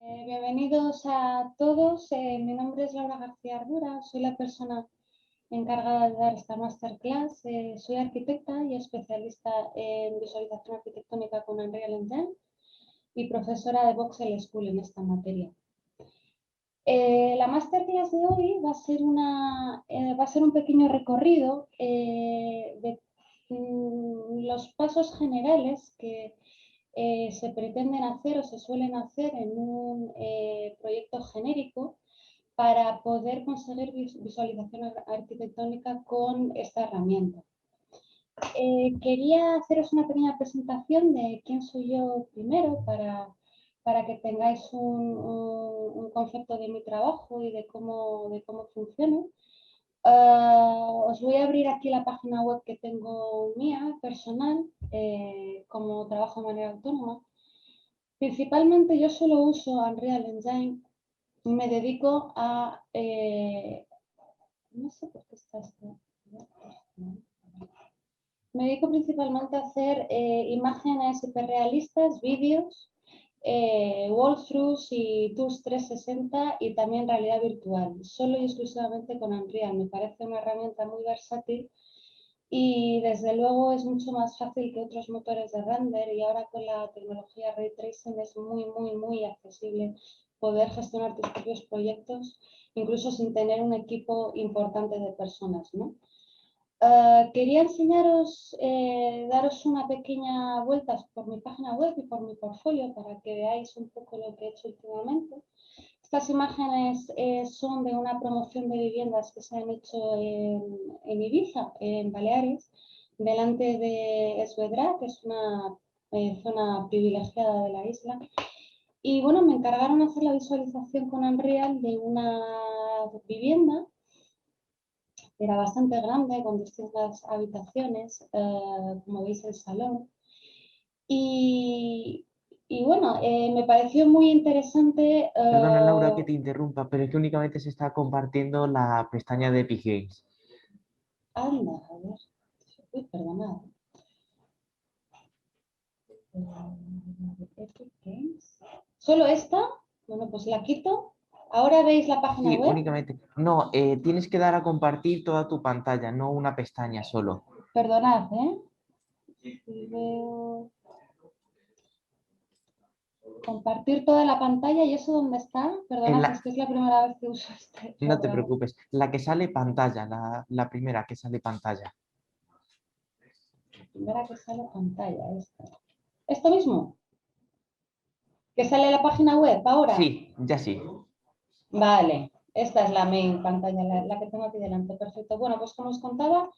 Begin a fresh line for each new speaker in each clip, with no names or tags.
Bienvenidos a todos. Mi nombre es Laura García Ardura, soy la persona encargada de dar esta masterclass. Soy arquitecta y especialista en visualización arquitectónica con Unreal Engine y profesora de Voxel School en esta materia. La masterclass de hoy va a ser un pequeño recorrido de los pasos generales que se pretenden hacer o se suelen hacer en un proyecto genérico para poder conseguir visualización arquitectónica con esta herramienta. Quería haceros una pequeña presentación de quién soy yo primero para que tengáis un concepto de mi trabajo y de cómo funciona. Os voy a abrir aquí la página web que tengo mía, personal, como trabajo de manera autónoma. Principalmente yo solo uso Unreal Engine y me dedico a... no sé por qué está esto. Me dedico principalmente a hacer imágenes hiperrealistas, vídeos, walkthroughs y tours 360 y también realidad virtual, solo y exclusivamente con Unreal. Me parece una herramienta muy versátil y desde luego es mucho más fácil que otros motores de render y ahora con la tecnología Ray Tracing es muy accesible poder gestionar tus propios proyectos, incluso sin tener un equipo importante de personas, ¿no? Quería enseñaros, daros una pequeña vuelta por mi página web y por mi portfolio para que veáis un poco lo que he hecho últimamente. Estas imágenes son de una promoción de viviendas que se han hecho en Ibiza, en Baleares, delante de Esvedra, que es una zona privilegiada de la isla. Y bueno, me encargaron hacer la visualización con Unreal de una vivienda. Era bastante grande, con distintas habitaciones, como veis el salón. Y, bueno, me pareció muy interesante.
Perdona, Laura, que te interrumpa, pero es que únicamente se está compartiendo la pestaña de Epic Games.
Anda, a ver. Uy, perdonad. Epic Games. ¿Solo esta? Bueno, pues la quito. Ahora veis la página
Sí,
web.
únicamente. No, tienes que dar a compartir toda tu pantalla, no una pestaña solo.
Perdonad, ¿eh? Y veo... Compartir toda la pantalla. ¿Y eso dónde está?
En
Perdonad, es
la...
que es la primera vez que uso este
No te
programa.
preocupes, la que sale pantalla, la primera que sale pantalla.
La primera que sale pantalla. Esta. ¿Esto mismo? ¿Que sale la página web ahora?
Sí, ya sí.
Vale, esta es la main pantalla, la que tengo aquí delante. Perfecto. Bueno, pues como os contaba,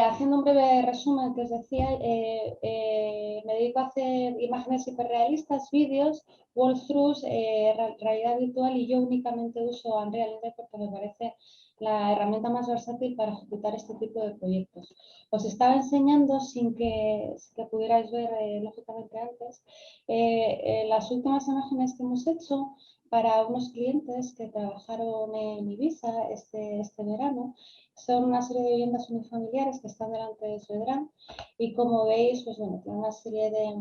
haciendo un breve resumen que os decía, me dedico a hacer imágenes hiperrealistas, vídeos, walkthroughs, realidad virtual y yo únicamente uso Unreal Engine porque me parece la herramienta más versátil para ejecutar este tipo de proyectos. Os estaba enseñando sin que pudierais ver lógicamente antes las últimas imágenes que hemos hecho para unos clientes que trabajaron en Ibiza este verano. Son una serie de viviendas unifamiliares que están delante de Svedran y como veis, pues bueno, tiene una serie de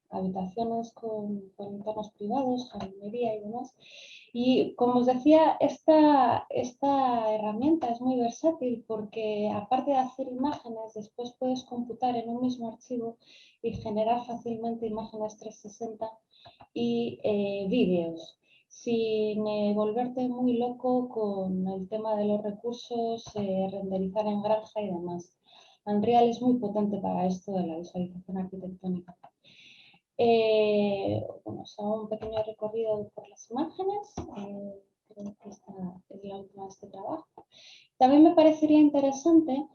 habitaciones con entornos privados, jardinería y demás. Y como os decía, esta herramienta es muy versátil porque aparte de hacer imágenes, después puedes computar en un mismo archivo y generar fácilmente imágenes 360 y vídeos, sin volverte muy loco con el tema de los recursos, renderizar en granja y demás. Unreal es muy potente para esto de la visualización arquitectónica. Bueno, os hago un pequeño recorrido por las imágenes. Creo que esta es la última de este trabajo. También me parecería interesante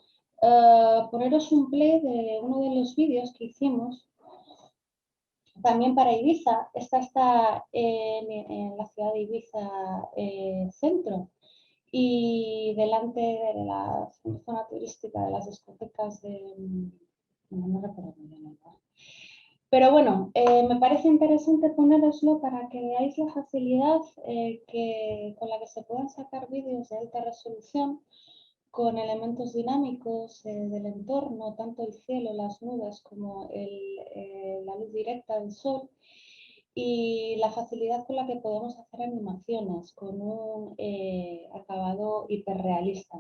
poneros un play de uno de los vídeos que hicimos también para Ibiza. Esta está en la ciudad de Ibiza centro y delante de la zona turística de las discotecas de... No recuerdo muy bien el nombre. Pero bueno, me parece interesante poneroslo para que veáis la facilidad con la que se pueden sacar vídeos de alta resolución con elementos dinámicos del entorno, tanto el cielo, las nubes, como la luz directa del sol, y la facilidad con la que podemos hacer animaciones con un acabado hiperrealista.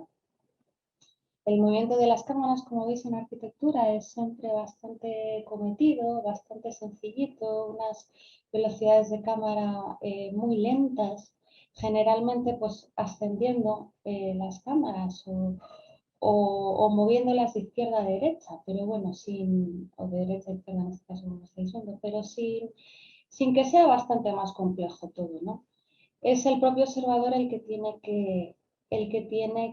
El movimiento de las cámaras, como veis en arquitectura, es siempre bastante cometido, bastante sencillito, unas velocidades de cámara muy lentas, generalmente pues ascendiendo las cámaras o moviéndolas de izquierda a derecha, pero bueno, o de derecha a izquierda en este caso como estáis viendo, pero sin que sea bastante más complejo todo, ¿no? Es el propio observador el que tiene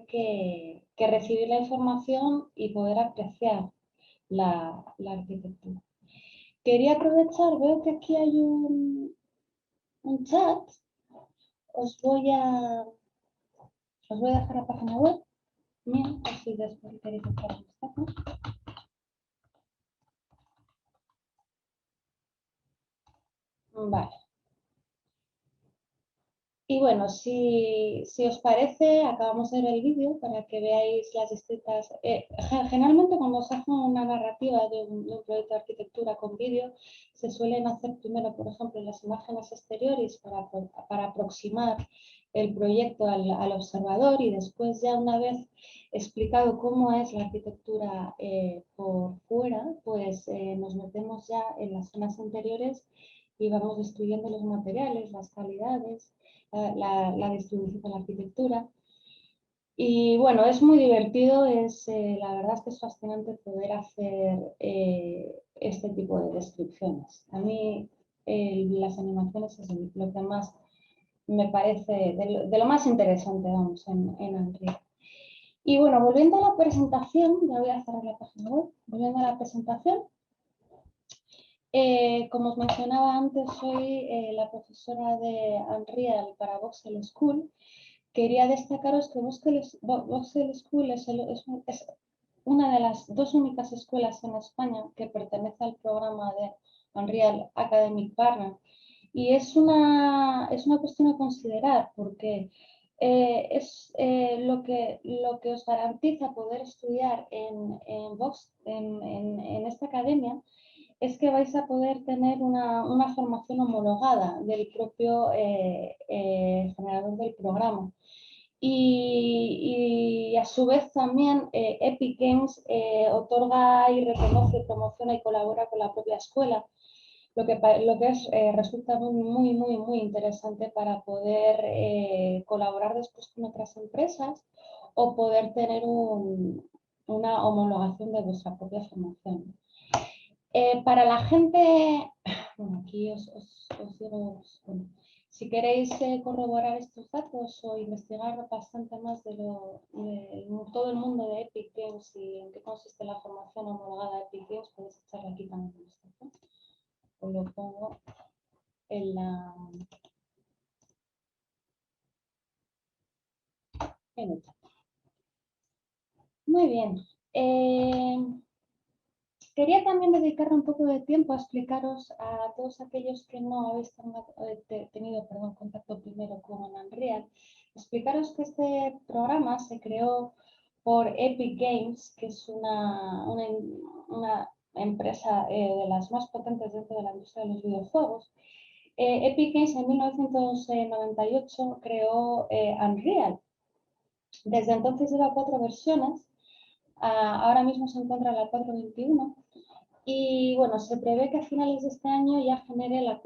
que recibir la información y poder apreciar la arquitectura. Quería aprovechar, veo que aquí hay un chat, os voy a dejar la página web mía, así después queréis echar un vistazo. Vale. Y bueno, si os parece, acabamos de ver el vídeo para que veáis las distintas... generalmente cuando se hace una narrativa de un proyecto de arquitectura con vídeo, se suelen hacer primero, por ejemplo, las imágenes exteriores para aproximar el proyecto al observador, y después ya una vez explicado cómo es la arquitectura por fuera, pues nos metemos ya en las zonas interiores y vamos destruyendo los materiales, las calidades, la distribución de la arquitectura. Y bueno, es muy divertido, la verdad es que es fascinante poder hacer este tipo de descripciones. A mí las animaciones es lo que más me parece de lo más interesante, vamos, en Unreal. Y bueno, volviendo a la presentación, ya voy a cerrar la página web, volviendo a la presentación, como os mencionaba antes, soy la profesora de Unreal para Voxel School. Quería destacaros que Voxel School es una de las dos únicas escuelas en España que pertenece al programa de Unreal Academic Partner. Y es una cuestión a considerar porque es lo que os garantiza poder estudiar en esta academia es que vais a poder tener una formación homologada del propio generador del programa. Y a su vez también Epic Games otorga y reconoce, promociona y colabora con la propia escuela, lo que resulta muy interesante para poder colaborar después con otras empresas o poder tener una homologación de vuestra propia formación. Para la gente, bueno, aquí os digo, bueno, si queréis corroborar estos datos o investigar bastante más de todo el mundo de Epic Games y en qué consiste la formación homologada de Epic Games, podéis echarle aquí también un vistazo. Os lo pongo en el chat. Muy bien. Quería también dedicar un poco de tiempo a explicaros a todos aquellos que no habéis tenido contacto primero con Unreal, explicaros que este programa se creó por Epic Games, que es una empresa de las más potentes dentro de la industria de los videojuegos. Epic Games en 1998 creó Unreal. Desde entonces lleva 4 versiones. Ahora mismo se encuentra la 4.21 y bueno, se prevé que a finales de este año ya genere la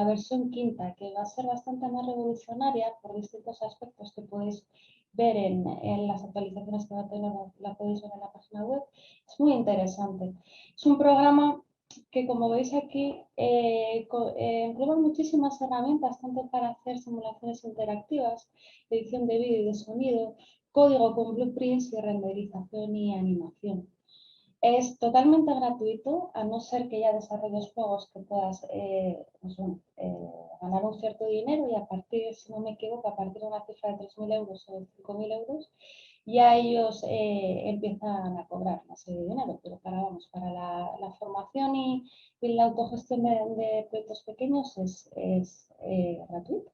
versión quinta, que va a ser bastante más revolucionaria por distintos aspectos que podéis ver en las actualizaciones que va a tener, la podéis ver en la página web. Es muy interesante. Es un programa que, como veis aquí, engloba muchísimas herramientas, tanto para hacer simulaciones interactivas, edición de vídeo y de sonido, código con blueprints y renderización y animación. Es totalmente gratuito, a no ser que ya desarrolles juegos que puedas ganar un cierto dinero, y a partir, si no me equivoco, a partir de una cifra de 3.000 euros o 5.000 euros, ya ellos empiezan a cobrar una serie de dinero, pero para la formación y la autogestión de proyectos pequeños es gratuito.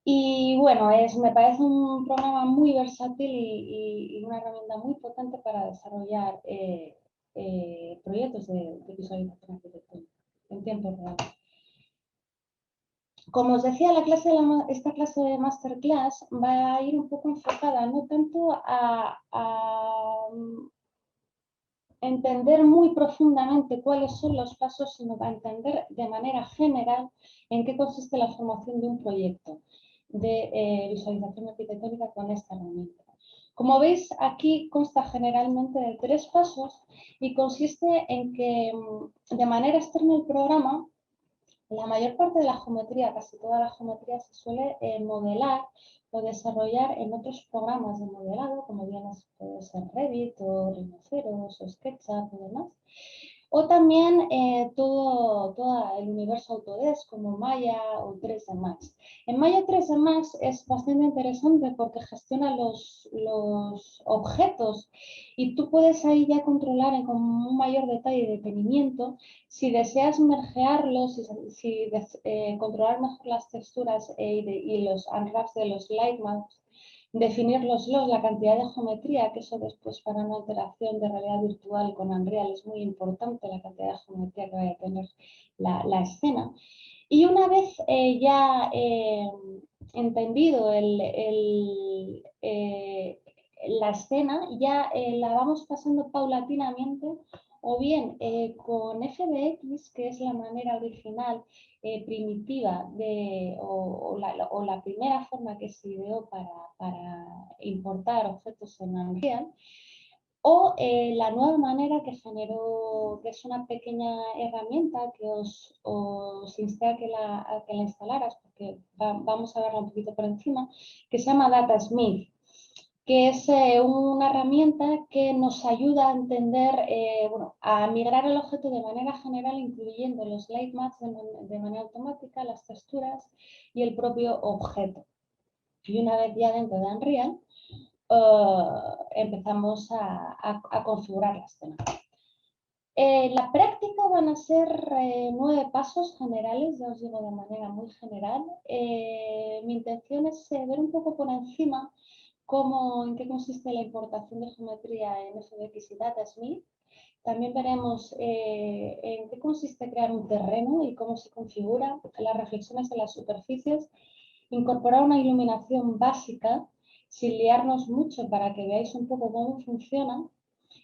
Y bueno, me parece un programa muy versátil y una herramienta muy potente para desarrollar proyectos de visualización arquitectónica en tiempo real. Como os decía, esta clase de masterclass va a ir un poco enfocada no tanto a entender muy profundamente cuáles son los pasos, sino a entender de manera general en qué consiste la formación de un proyecto de visualización arquitectónica con esta herramienta. Como veis, aquí consta generalmente de 3 pasos y consiste en que de manera externa al programa, la mayor parte de la geometría, casi toda la geometría, se suele modelar o desarrollar en otros programas de modelado, como bien puede ser Revit o Rhinoceros o SketchUp y demás. O también todo el universo Autodesk como Maya o 3D Max. En Maya 3D Max es bastante interesante porque gestiona los objetos y tú puedes ahí ya controlar con un mayor detalle y detenimiento si deseas mergearlos, controlar mejor las texturas y los unwraps de los lightmaps, definirlos, la cantidad de geometría, que eso después para una alteración de realidad virtual con Unreal es muy importante, la cantidad de geometría que vaya a tener la escena. Y una vez ya entendido la escena, ya la vamos pasando paulatinamente o bien con FBX, que es la manera original primitiva o la primera forma que se ideó para importar objetos en Unreal, o la nueva manera que generó, que es una pequeña herramienta que os insté a que la instalaras, porque vamos a verla un poquito por encima, que se llama DataSmith, que es una herramienta que nos ayuda a entender, a migrar el objeto de manera general, incluyendo los lightmaps de manera automática, las texturas y el propio objeto. Y una vez ya dentro de Unreal, empezamos a configurar la escena. La práctica van a ser 9 pasos generales, ya os digo de manera muy general. Mi intención es ver un poco por encima en qué consiste la importación de geometría en FBX y DataSmith. También veremos en qué consiste crear un terreno y cómo se configura, las reflexiones en las superficies, incorporar una iluminación básica sin liarnos mucho para que veáis un poco cómo funciona,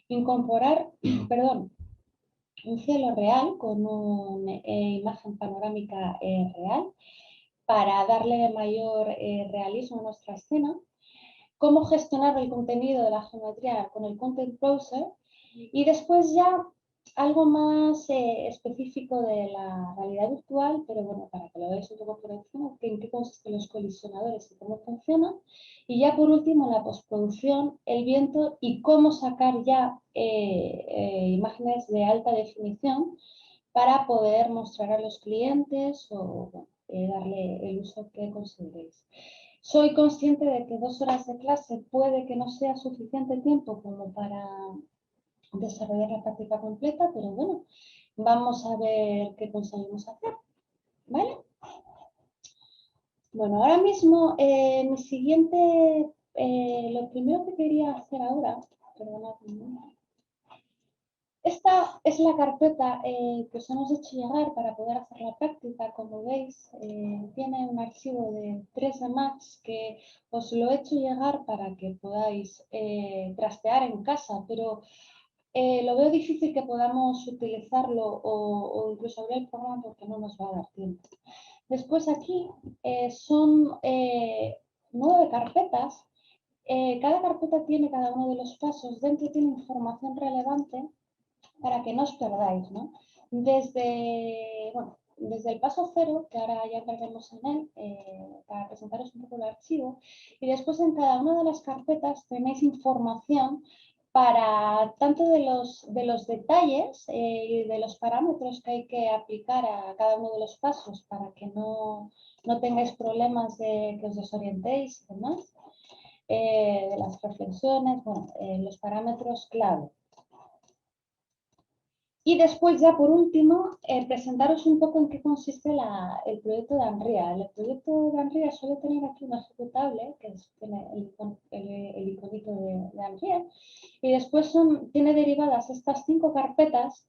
incorporar un cielo real con una imagen panorámica real para darle mayor realismo a nuestra escena, cómo gestionar el contenido de la geometría con el Content Browser y después ya algo más específico de la realidad virtual, pero bueno, para que lo veáis un poco por encima, en qué consisten los colisionadores y cómo funcionan. Y ya por último, la postproducción, el viento y cómo sacar ya imágenes de alta definición para poder mostrar a los clientes o darle el uso que consideréis. Soy consciente de que 2 horas de clase puede que no sea suficiente tiempo como para desarrollar la práctica completa, pero bueno, vamos a ver qué conseguimos hacer, ¿vale? Bueno, ahora mismo mi siguiente, lo primero que quería hacer ahora, perdonad, esta es la carpeta que os hemos hecho llegar para poder hacer la práctica. Como veis, tiene un archivo de 3D Max que os lo he hecho llegar para que podáis trastear en casa, pero lo veo difícil que podamos utilizarlo o incluso abrir el programa porque no nos va a dar tiempo. Después aquí son 9 carpetas. Cada carpeta tiene cada uno de los pasos. Dentro tiene información relevante para que no os perdáis, ¿no? Desde el paso 0, que ahora ya entraremos en él, para presentaros un poco el archivo, y después en cada una de las carpetas tenéis información para tanto de los detalles y de los parámetros que hay que aplicar a cada uno de los pasos para que no tengáis problemas de que os desorientéis y demás, de las reflexiones, los parámetros clave. Y después, ya por último, presentaros un poco en qué consiste el proyecto de Unreal. El proyecto de Unreal suele tener aquí un ejecutable, que tiene el iconito de Unreal, y después tiene derivadas estas 5 carpetas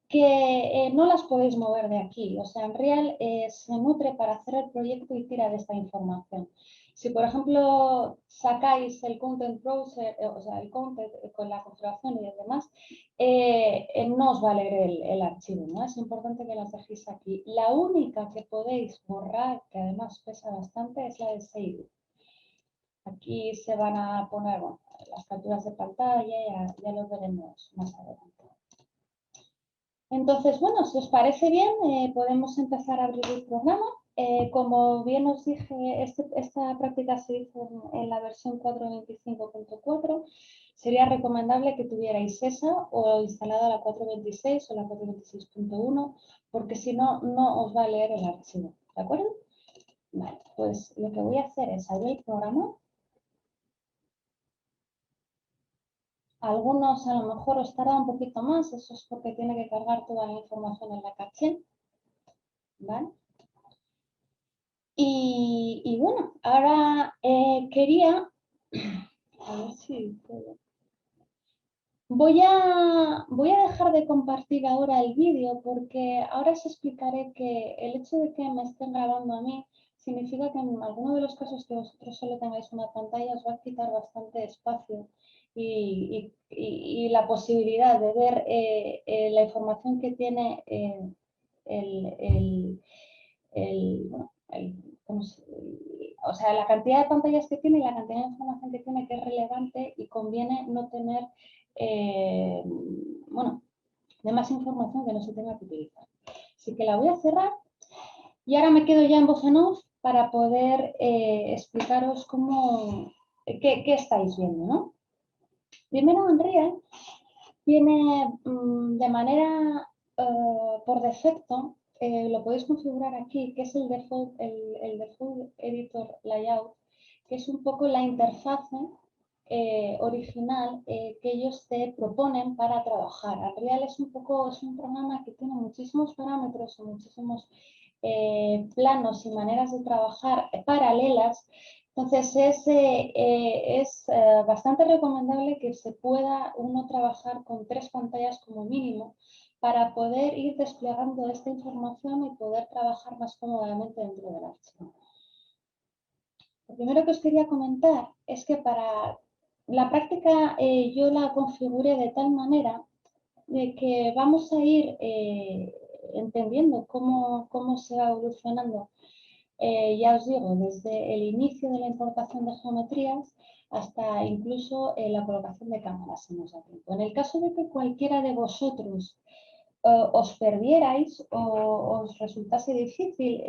que no las podéis mover de aquí. O sea, Unreal se nutre para hacer el proyecto y tira de esta información. Si, por ejemplo, sacáis el Content Browser, o sea, el content con la configuración y demás, no os va a leer el archivo, ¿no? Es importante que las dejéis aquí. La única que podéis borrar, que además pesa bastante, es la de Save. Aquí se van a poner, bueno, las capturas de pantalla, ya lo veremos más adelante. Entonces, bueno, si os parece bien, podemos empezar a abrir el programa. Como bien os dije, esta práctica se hizo en la versión 4.25.4. Sería recomendable que tuvierais esa o instalada la 4.26 o la 4.26.1, porque si no, no os va a leer el archivo. ¿De acuerdo? Vale, pues lo que voy a hacer es abrir el programa. Algunos a lo mejor os tarda un poquito más, eso es porque tiene que cargar toda la información en la caché. ¿Vale? Y bueno, ahora quería, a ver si puedo. Voy a dejar de compartir ahora el vídeo porque ahora os explicaré que el hecho de que me estén grabando a mí significa que en alguno de los casos que vosotros solo tengáis una pantalla os va a quitar bastante espacio y la posibilidad de ver la información que tiene bueno, o sea, la cantidad de pantallas que tiene y la cantidad de información que tiene que es relevante y conviene no tener, bueno, de más información que no se tenga que utilizar. Así que la voy a cerrar y ahora me quedo ya en voz en off para poder explicaros qué estáis viendo, ¿no? Primero, Unreal tiene de manera por defecto, lo podéis configurar aquí, que es el default editor layout, que es un poco la interfase original que ellos te proponen para trabajar. Unreal es un programa que tiene muchísimos parámetros y muchísimos planos y maneras de trabajar paralelas. Entonces es bastante recomendable que se pueda uno trabajar con 3 pantallas como mínimo para poder ir desplegando esta información y poder trabajar más cómodamente dentro del archivo. Lo primero que os quería comentar es que para la práctica yo la configuré de tal manera de que vamos a ir entendiendo cómo se va evolucionando. Ya os digo, desde el inicio de la importación de geometrías hasta incluso la colocación de cámaras si nos da tiempo. En el caso de que cualquiera de vosotros os perdierais o os resultase difícil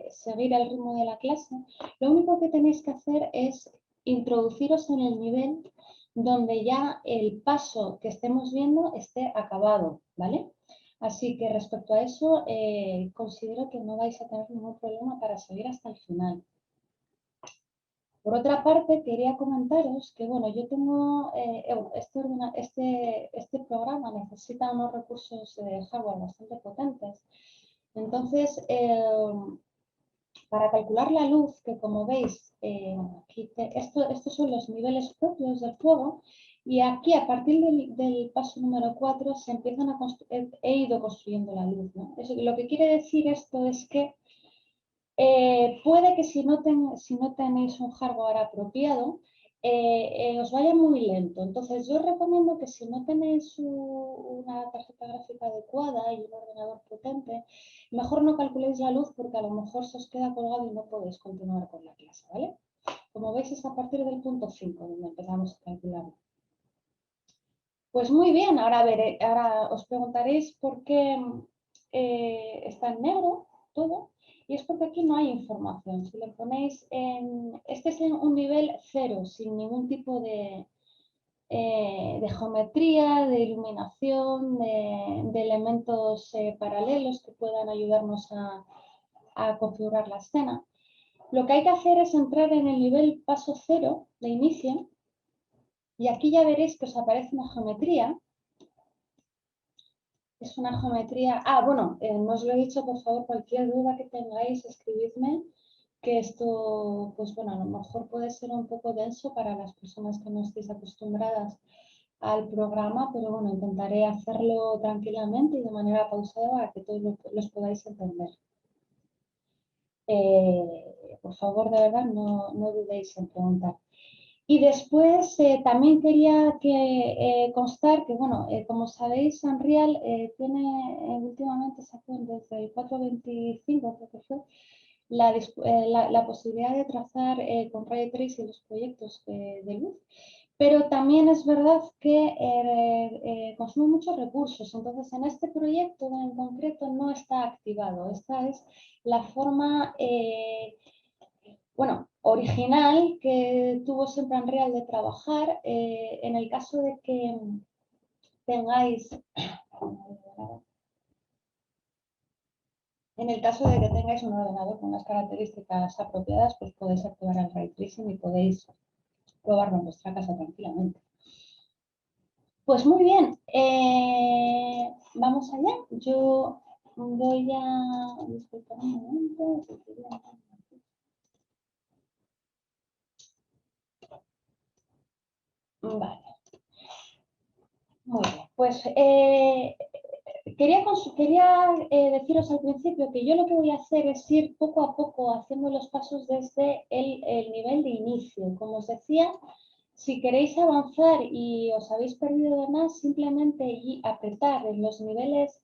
seguir el ritmo de la clase, lo único que tenéis que hacer es introduciros en el nivel donde ya el paso que estemos viendo esté acabado, ¿vale? Así que respecto a eso, considero que no vais a tener ningún problema para seguir hasta el final. Por otra parte, quería comentaros que, bueno, yo tengo, este programa necesita unos recursos de hardware bastante potentes. Entonces, para calcular la luz, que como veis, aquí estos son los niveles propios del juego, y aquí a partir del paso número 4 se empiezan he ido construyendo la luz, ¿no? Lo que quiere decir esto es que puede que si no tenéis un hardware apropiado, os vaya muy lento. Entonces, yo os recomiendo que si no tenéis una tarjeta gráfica adecuada y un ordenador potente, mejor no calculéis la luz porque a lo mejor se os queda colgado y no podéis continuar con la clase, ¿vale? Como veis, es a partir del punto 5 donde empezamos a calcularlo. Pues muy bien, ahora os preguntaréis por qué está en negro todo. Y es porque aquí no hay información. Si le ponéis este es un nivel 0, sin ningún tipo de geometría, de iluminación, de elementos paralelos que puedan ayudarnos a configurar la escena. Lo que hay que hacer es entrar en el nivel paso 0 de inicio y aquí ya veréis que os aparece una geometría Es una geometría... bueno, no os lo he dicho, por favor, cualquier duda que tengáis, escribidme, que esto, pues bueno, a lo mejor puede ser un poco denso para las personas que no estéis acostumbradas al programa, pero bueno, intentaré hacerlo tranquilamente y de manera pausada para que todos los podáis entender. Por favor, de verdad, no dudéis en preguntar. Y después también quería constar que, bueno, como sabéis, Unreal tiene últimamente, desde el 4.25, creo que fue, la posibilidad de trazar con Ray Tracing los proyectos de luz. Pero también es verdad que consume muchos recursos. Entonces, en este proyecto en concreto no está activado. Esta es la forma original que tuvo siempre Unreal de trabajar. En el caso de que tengáis un ordenador con las características apropiadas, pues podéis activar el Ray Tracing y podéis probarlo en vuestra casa tranquilamente. Pues muy bien, vamos allá. Yo voy a... Disculpad un momento. Vale. Muy bien, pues quería deciros al principio que yo lo que voy a hacer es ir poco a poco haciendo los pasos desde el nivel de inicio. Como os decía, si queréis avanzar y os habéis perdido de más, simplemente apretar en los niveles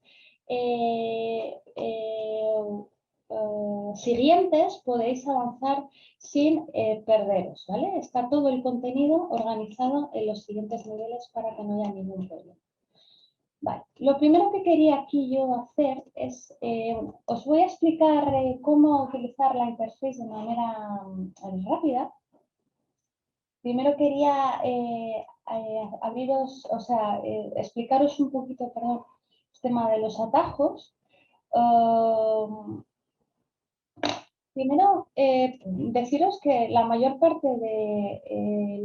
siguientes podéis avanzar sin perderos, ¿vale? Está todo el contenido organizado en los siguientes niveles para que no haya ningún problema. Vale. Lo primero que quería aquí yo hacer es, os voy a explicar cómo utilizar la interface de manera rápida. Primero quería explicaros un poquito, perdón, el tema de los atajos. Primero, deciros que la mayor parte de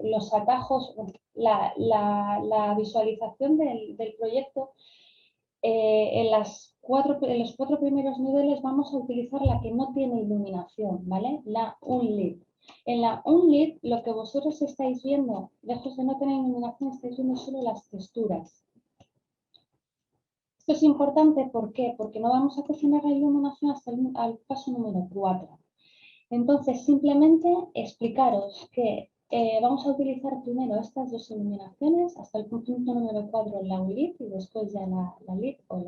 los atajos, la visualización del proyecto, en los 4 primeros niveles vamos a utilizar la que no tiene iluminación, ¿vale? La Unlit. En la Unlit, lo que vosotros estáis viendo, lejos de no tener iluminación, estáis viendo solo las texturas. Esto es importante, ¿por qué? Porque no vamos a cocinar la iluminación hasta el paso número 4. Entonces, simplemente explicaros que vamos a utilizar primero estas dos iluminaciones hasta el punto número 4, la ULIT, y después ya la LIT o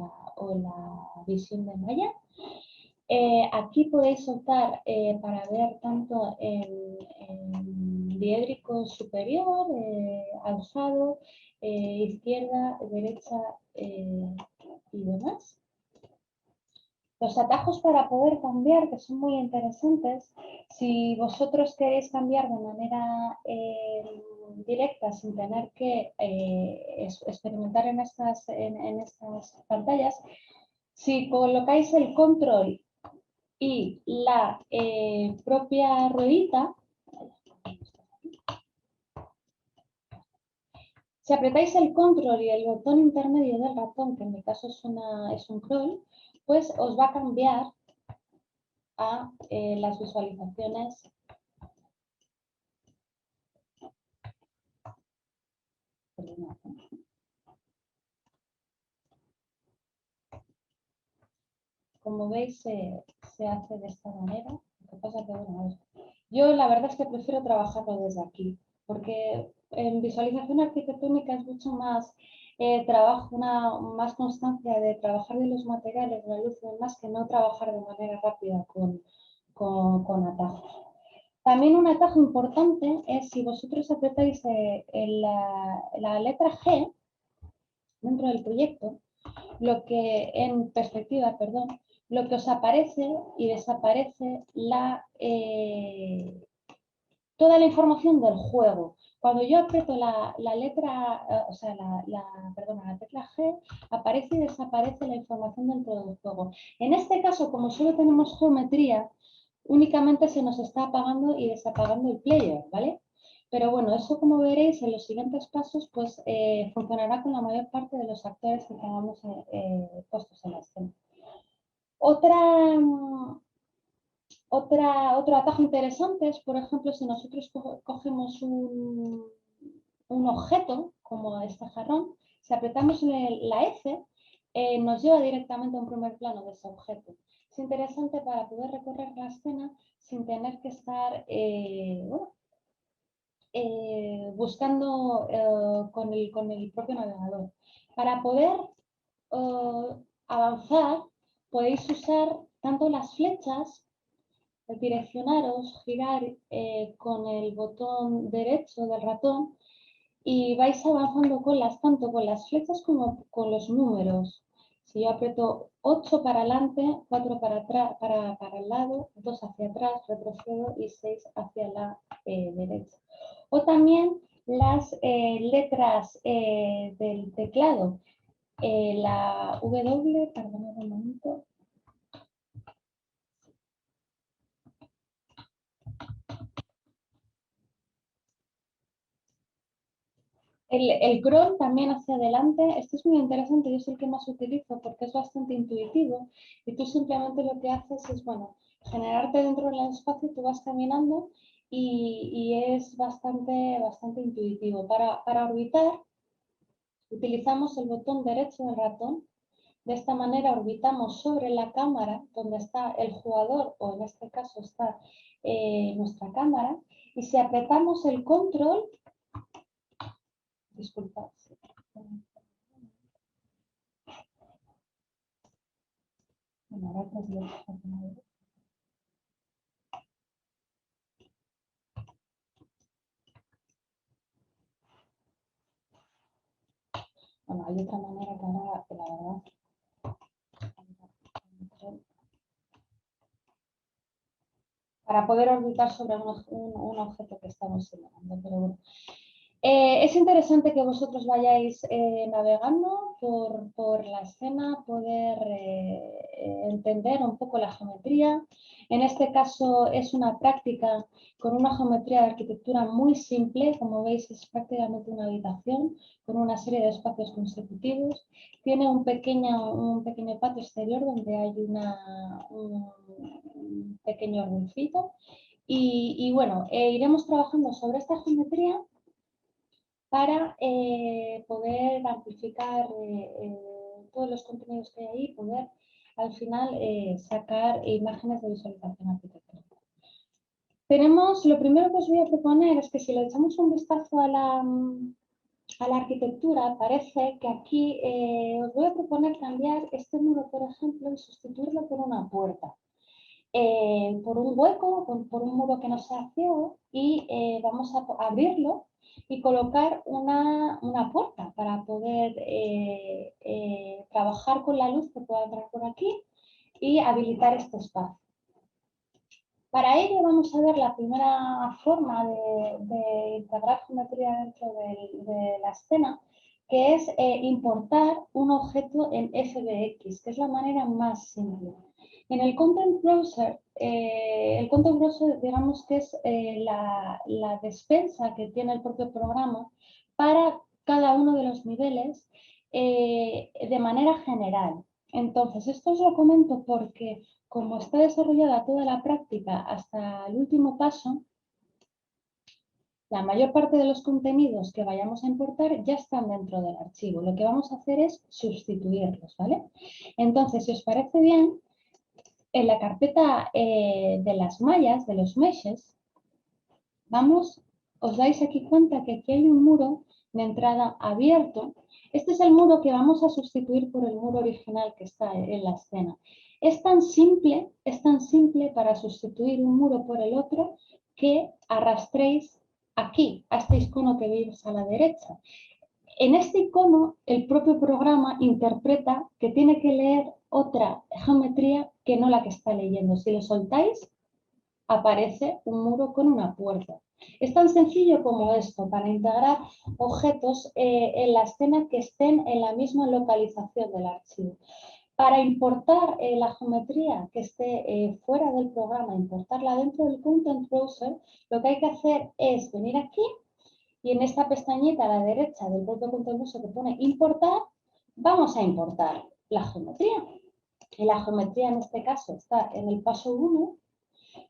la visión de malla. Aquí podéis optar para ver tanto en diédrico superior, alzado, izquierda, derecha y demás. Los atajos para poder cambiar, que son muy interesantes, si vosotros queréis cambiar de manera directa sin tener que experimentar en estas pantallas, si colocáis el control y la propia ruedita, si apretáis el control y el botón intermedio del ratón, que en mi caso es un scroll, pues os va a cambiar a las visualizaciones. Como veis, se hace de esta manera. Lo que pasa que, bueno, yo la verdad es que prefiero trabajarlo desde aquí, porque en visualización arquitectónica es mucho más trabajo, más constancia de trabajar de los materiales, la luz y demás, que no trabajar de manera rápida con atajos. También un atajo importante es si vosotros apretáis la letra G dentro del proyecto, lo que en perspectiva, perdón, lo que os aparece y desaparece toda la información del juego. Cuando yo aprieto la letra, la tecla G, aparece y desaparece la información dentro del juego. En este caso, como solo tenemos geometría, únicamente se nos está apagando y desapagando el player, ¿vale? Pero bueno, eso como veréis en los siguientes pasos, pues funcionará con la mayor parte de los actores que tengamos puestos en la escena. Otro atajo interesante es, por ejemplo, si nosotros cogemos un objeto, como este jarrón, si apretamos la F, nos lleva directamente a un primer plano de ese objeto. Es interesante para poder recorrer la escena sin tener que estar buscando con el propio navegador. Para poder avanzar, podéis usar tanto las flechas, direccionaros, girar con el botón derecho del ratón y vais avanzando tanto con las flechas como con los números. Si yo aprieto 8 para adelante, 4 para atrás, para el lado, 2 hacia atrás, retrocedo y 6 hacia la derecha. O también las letras del teclado. La W, perdón un momento. El crawl también hacia adelante, esto es muy interesante, yo es el que más utilizo porque es bastante intuitivo y tú simplemente lo que haces es, bueno, generarte dentro del espacio, tú vas caminando y es bastante intuitivo. Para orbitar utilizamos el botón derecho del ratón, de esta manera orbitamos sobre la cámara donde está el jugador o en este caso está nuestra cámara y si apretamos el control, disculpad. Bueno, hay otra manera que ahora, la verdad, para poder orbitar sobre un objeto que estamos señalando, pero bueno. Es interesante que vosotros vayáis navegando por la escena, poder entender un poco la geometría. En este caso es una práctica con una geometría de arquitectura muy simple, como veis es prácticamente una habitación con una serie de espacios consecutivos. Tiene un pequeño patio exterior donde hay un pequeño rulfito. Y bueno, iremos trabajando sobre esta geometría para poder amplificar todos los contenidos que hay ahí y poder al final sacar imágenes de visualización arquitectónica. Lo primero que os voy a proponer es que si le echamos un vistazo a la arquitectura, parece que aquí os voy a proponer cambiar este muro, por ejemplo, y sustituirlo por una puerta. Por un hueco, por un muro que no sea ciego y vamos a abrirlo y colocar una puerta para poder trabajar con la luz que pueda entrar por aquí y habilitar este espacio. Para ello vamos a ver la primera forma de integrar geometría dentro de la escena, que es importar un objeto en FBX, que es la manera más simple. En el Content Browser, digamos que es la despensa que tiene el propio programa para cada uno de los niveles de manera general. Entonces, esto os lo comento porque como está desarrollada toda la práctica hasta el último paso, la mayor parte de los contenidos que vayamos a importar ya están dentro del archivo. Lo que vamos a hacer es sustituirlos, ¿vale? Entonces, si os parece bien, en la carpeta de las mallas, de los meshes, os dais aquí cuenta que aquí hay un muro de entrada abierto. Este es el muro que vamos a sustituir por el muro original que está en la escena. Es tan simple para sustituir un muro por el otro que arrastréis aquí, a este icono que veis a la derecha. En este icono, el propio programa interpreta que tiene que leer otra geometría que no la que está leyendo. Si lo soltáis, aparece un muro con una puerta. Es tan sencillo como esto, para integrar objetos en la escena que estén en la misma localización del archivo. Para importar la geometría que esté fuera del programa, importarla dentro del Content Browser, lo que hay que hacer es venir aquí Y en esta pestañita a la derecha del propio contenido que pone importar, vamos a importar la geometría. Y la geometría en este caso está en el paso 1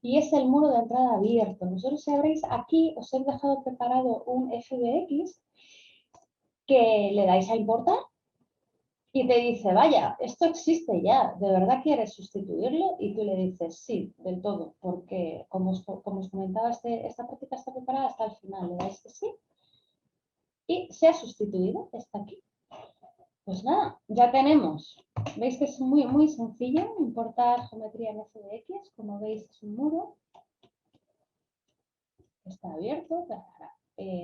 y es el muro de entrada abierto. Nosotros, si veréis aquí, os he dejado preparado un FBX que le dais a importar y te dice, vaya, esto existe ya, ¿de verdad quieres sustituirlo? Y tú le dices, sí, del todo, porque como os comentaba, esta práctica está preparada hasta el final, le dais que sí y se ha sustituido, está aquí. Pues nada, ya tenemos. Veis que es muy, muy sencillo importar geometría en FBX. Como veis, es un muro. Está abierto.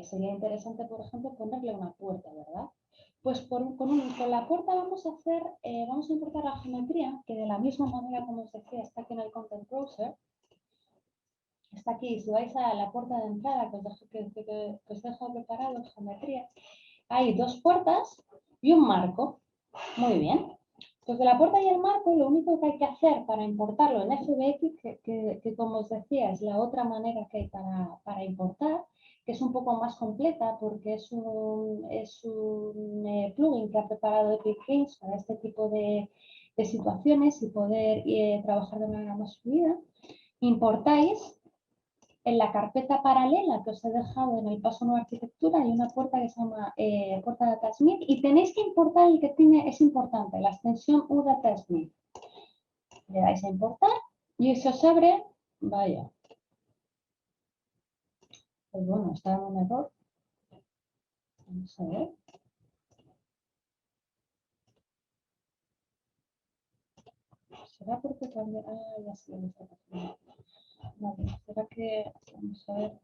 Sería interesante, por ejemplo, ponerle una puerta, ¿verdad? Pues con la puerta vamos a importar la geometría, que de la misma manera, como os decía, está aquí en el Content Browser. Está aquí. Si vais a la puerta de entrada, que os dejo preparado, geometría, hay dos puertas y un marco. Muy bien. Pues de la puerta y el marco, lo único que hay que hacer para importarlo en FBX, que como os decía, es la otra manera que hay para importar, que es un poco más completa porque es un plugin que ha preparado Epic Games para este tipo de situaciones y poder trabajar de manera más fluida. Importáis en la carpeta paralela que os he dejado en el paso 1 de arquitectura hay una puerta que se llama puerta Datasmith y tenéis que importar el que es importante, la extensión UDatasmith. Le dais a importar y se os abre, vaya, pues bueno, está dando un error. Vamos a ver. ¿Será porque también? Ah, ya sé lo que está pasando. Vale, ¿será que? Vamos a ver.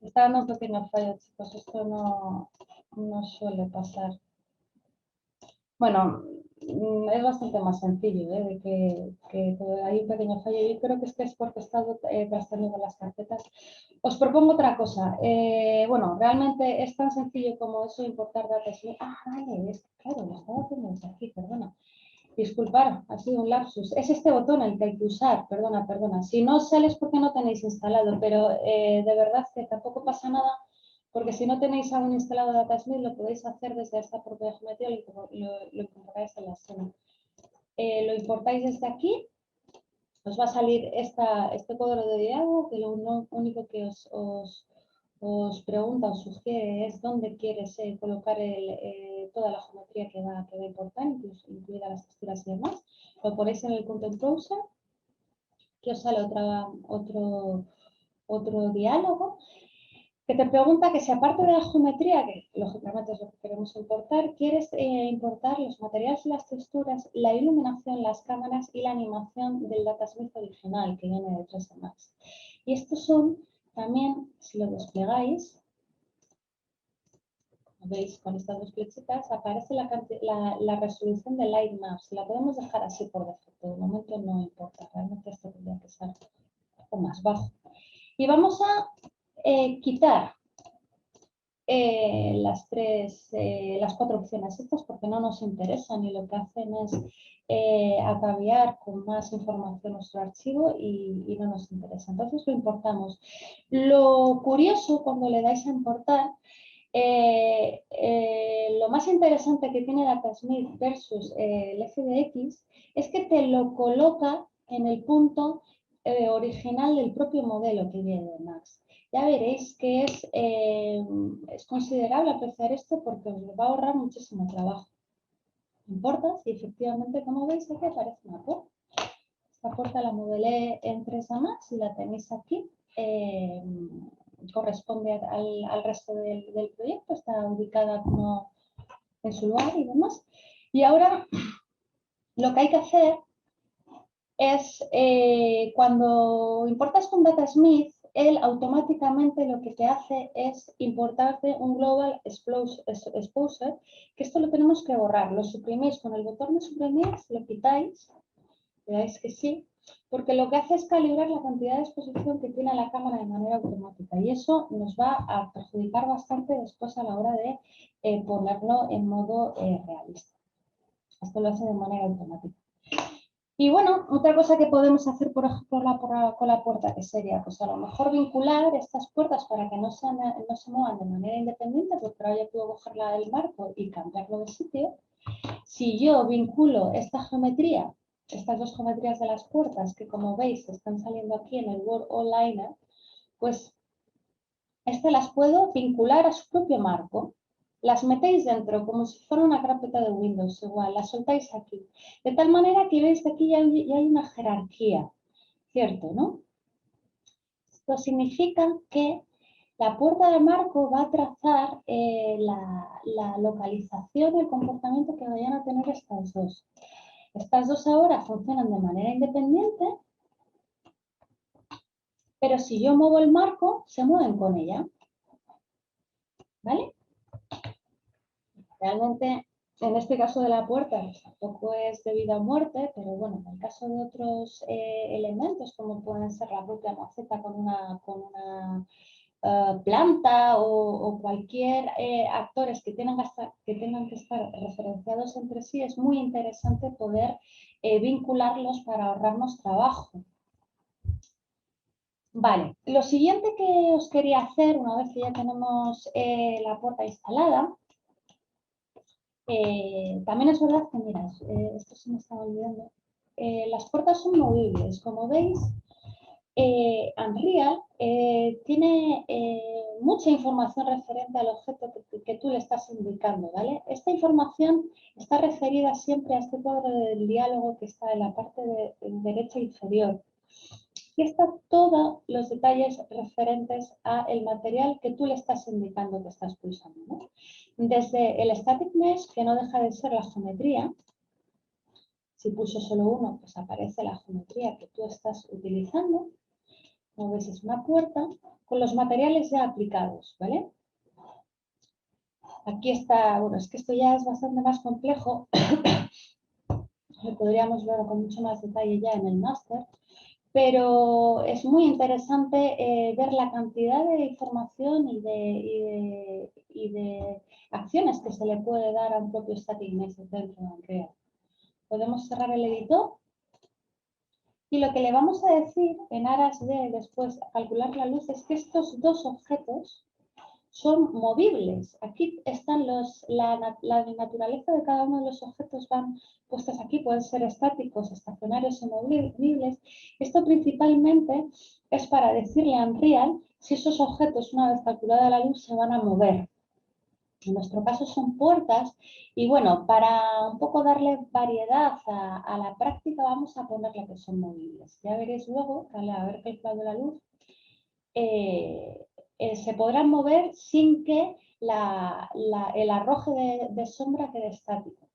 Está dando un pequeño fallo, chicos. Esto no suele pasar. Bueno, es bastante más sencillo, de que hay un pequeño fallo. Yo creo que es porque he estado trasteando con las carpetas. Os propongo otra cosa. Bueno, realmente es tan sencillo como eso, importar datos. Ah, vale, claro, lo estaba haciendo desde aquí, perdona. Disculpar, ha sido un lapsus. Es este botón el que hay que usar, perdona. Si no sales porque no tenéis instalado, pero de verdad que tampoco pasa nada, porque si no tenéis aún instalado Datasmith, lo podéis hacer desde esta propia geometría y lo incorporáis en la escena. Lo importáis desde aquí, os va a salir este cuadro de diálogo que lo único que os pregunta, os sugiere es dónde quieres colocar toda la geometría que va a importar, incluidas las texturas y demás. Lo ponéis en el Content Browser, que os sale otro diálogo, que te pregunta que si aparte de la geometría, que lógicamente es lo que queremos importar, quieres importar los materiales y las texturas, la iluminación, las cámaras y la animación del Datasmith original que viene de 3D Max. Y estos son también, si lo desplegáis, veis con estas dos flechitas, aparece la resolución de Light Maps. La podemos dejar así por defecto, de momento no importa, realmente esto tendría que ser un poco más bajo. Y vamos a quitar las cuatro opciones estas porque no nos interesan y lo que hacen es ataviar con más información nuestro archivo y no nos interesa. Entonces lo importamos. Lo curioso cuando le dais a importar, lo más interesante que tiene Datasmith versus el FBX es que te lo coloca en el punto original del propio modelo que viene de Max. Ya veréis que es considerable apreciar esto porque os va a ahorrar muchísimo trabajo. Importas y efectivamente, como veis, aquí aparece una puerta. Esta puerta la modelé en 3D Max y la tenéis aquí. Corresponde al resto del proyecto, está ubicada como en su lugar y demás. Y ahora lo que hay que hacer es, cuando importas con Datasmith, él automáticamente lo que te hace es importarte un Global Exposure, que esto lo tenemos que borrar. Lo suprimís con el botón de suprimir, lo quitáis, le dais que sí, porque lo que hace es calibrar la cantidad de exposición que tiene la cámara de manera automática y eso nos va a perjudicar bastante después a la hora de ponerlo en modo realista. Esto lo hace de manera automática. Y bueno, otra cosa que podemos hacer por ejemplo con la puerta, que sería pues a lo mejor vincular estas puertas para que no se muevan de manera independiente, porque ahora yo puedo cogerla del marco y cambiarlo de sitio. Si yo vinculo esta geometría, estas dos geometrías de las puertas, que como veis están saliendo aquí en el Word Onliner, pues las puedo vincular a su propio marco. Las metéis dentro como si fuera una carpeta de Windows, igual, las soltáis aquí. De tal manera que veis que aquí ya hay una jerarquía, ¿cierto? ¿No? Esto significa que la puerta de marco va a trazar la localización y el comportamiento que vayan a tener estas dos. Estas dos ahora funcionan de manera independiente, pero si yo muevo el marco, se mueven con ella. ¿Vale? Realmente, en este caso de la puerta, pues, tampoco es de vida o muerte, pero bueno, en el caso de otros elementos, como pueden ser la propia maceta con una planta o cualquier actores que tengan que estar referenciados entre sí, es muy interesante poder vincularlos para ahorrarnos trabajo. Vale, lo siguiente que os quería hacer, una vez que ya tenemos la puerta instalada, también es verdad que, mira, esto se me estaba olvidando, las puertas son movibles. Como veis, Unreal tiene mucha información referente al objeto que tú le estás indicando, ¿vale? Esta información está referida siempre a este cuadro del diálogo que está en la parte de derecha inferior. Y están todos los detalles referentes al material que tú le estás indicando que estás pulsando, ¿no? Desde el static mesh, que no deja de ser la geometría. Si pulso solo uno, pues aparece la geometría que tú estás utilizando. Como ves, es una puerta con los materiales ya aplicados, ¿vale? Aquí está, bueno, es que esto ya es bastante más complejo. Lo podríamos ver con mucho más detalle ya en el máster. Pero es muy interesante ver la cantidad de información y de acciones que se le puede dar a un propio static mesh dentro de Unreal. Podemos cerrar el editor y lo que le vamos a decir en aras de después calcular la luz es que estos dos objetos son movibles. Aquí están la naturaleza de cada uno de los objetos van puestas aquí, pueden ser estáticos, estacionarios o movibles. Esto principalmente es para decirle a Unreal si esos objetos, una vez calculada la luz, se van a mover. En nuestro caso son puertas y bueno, para un poco darle variedad a la práctica vamos a ponerle que son movibles. Ya veréis luego, al haber calculado la luz, se podrán mover sin que el arroje de sombra quede estático.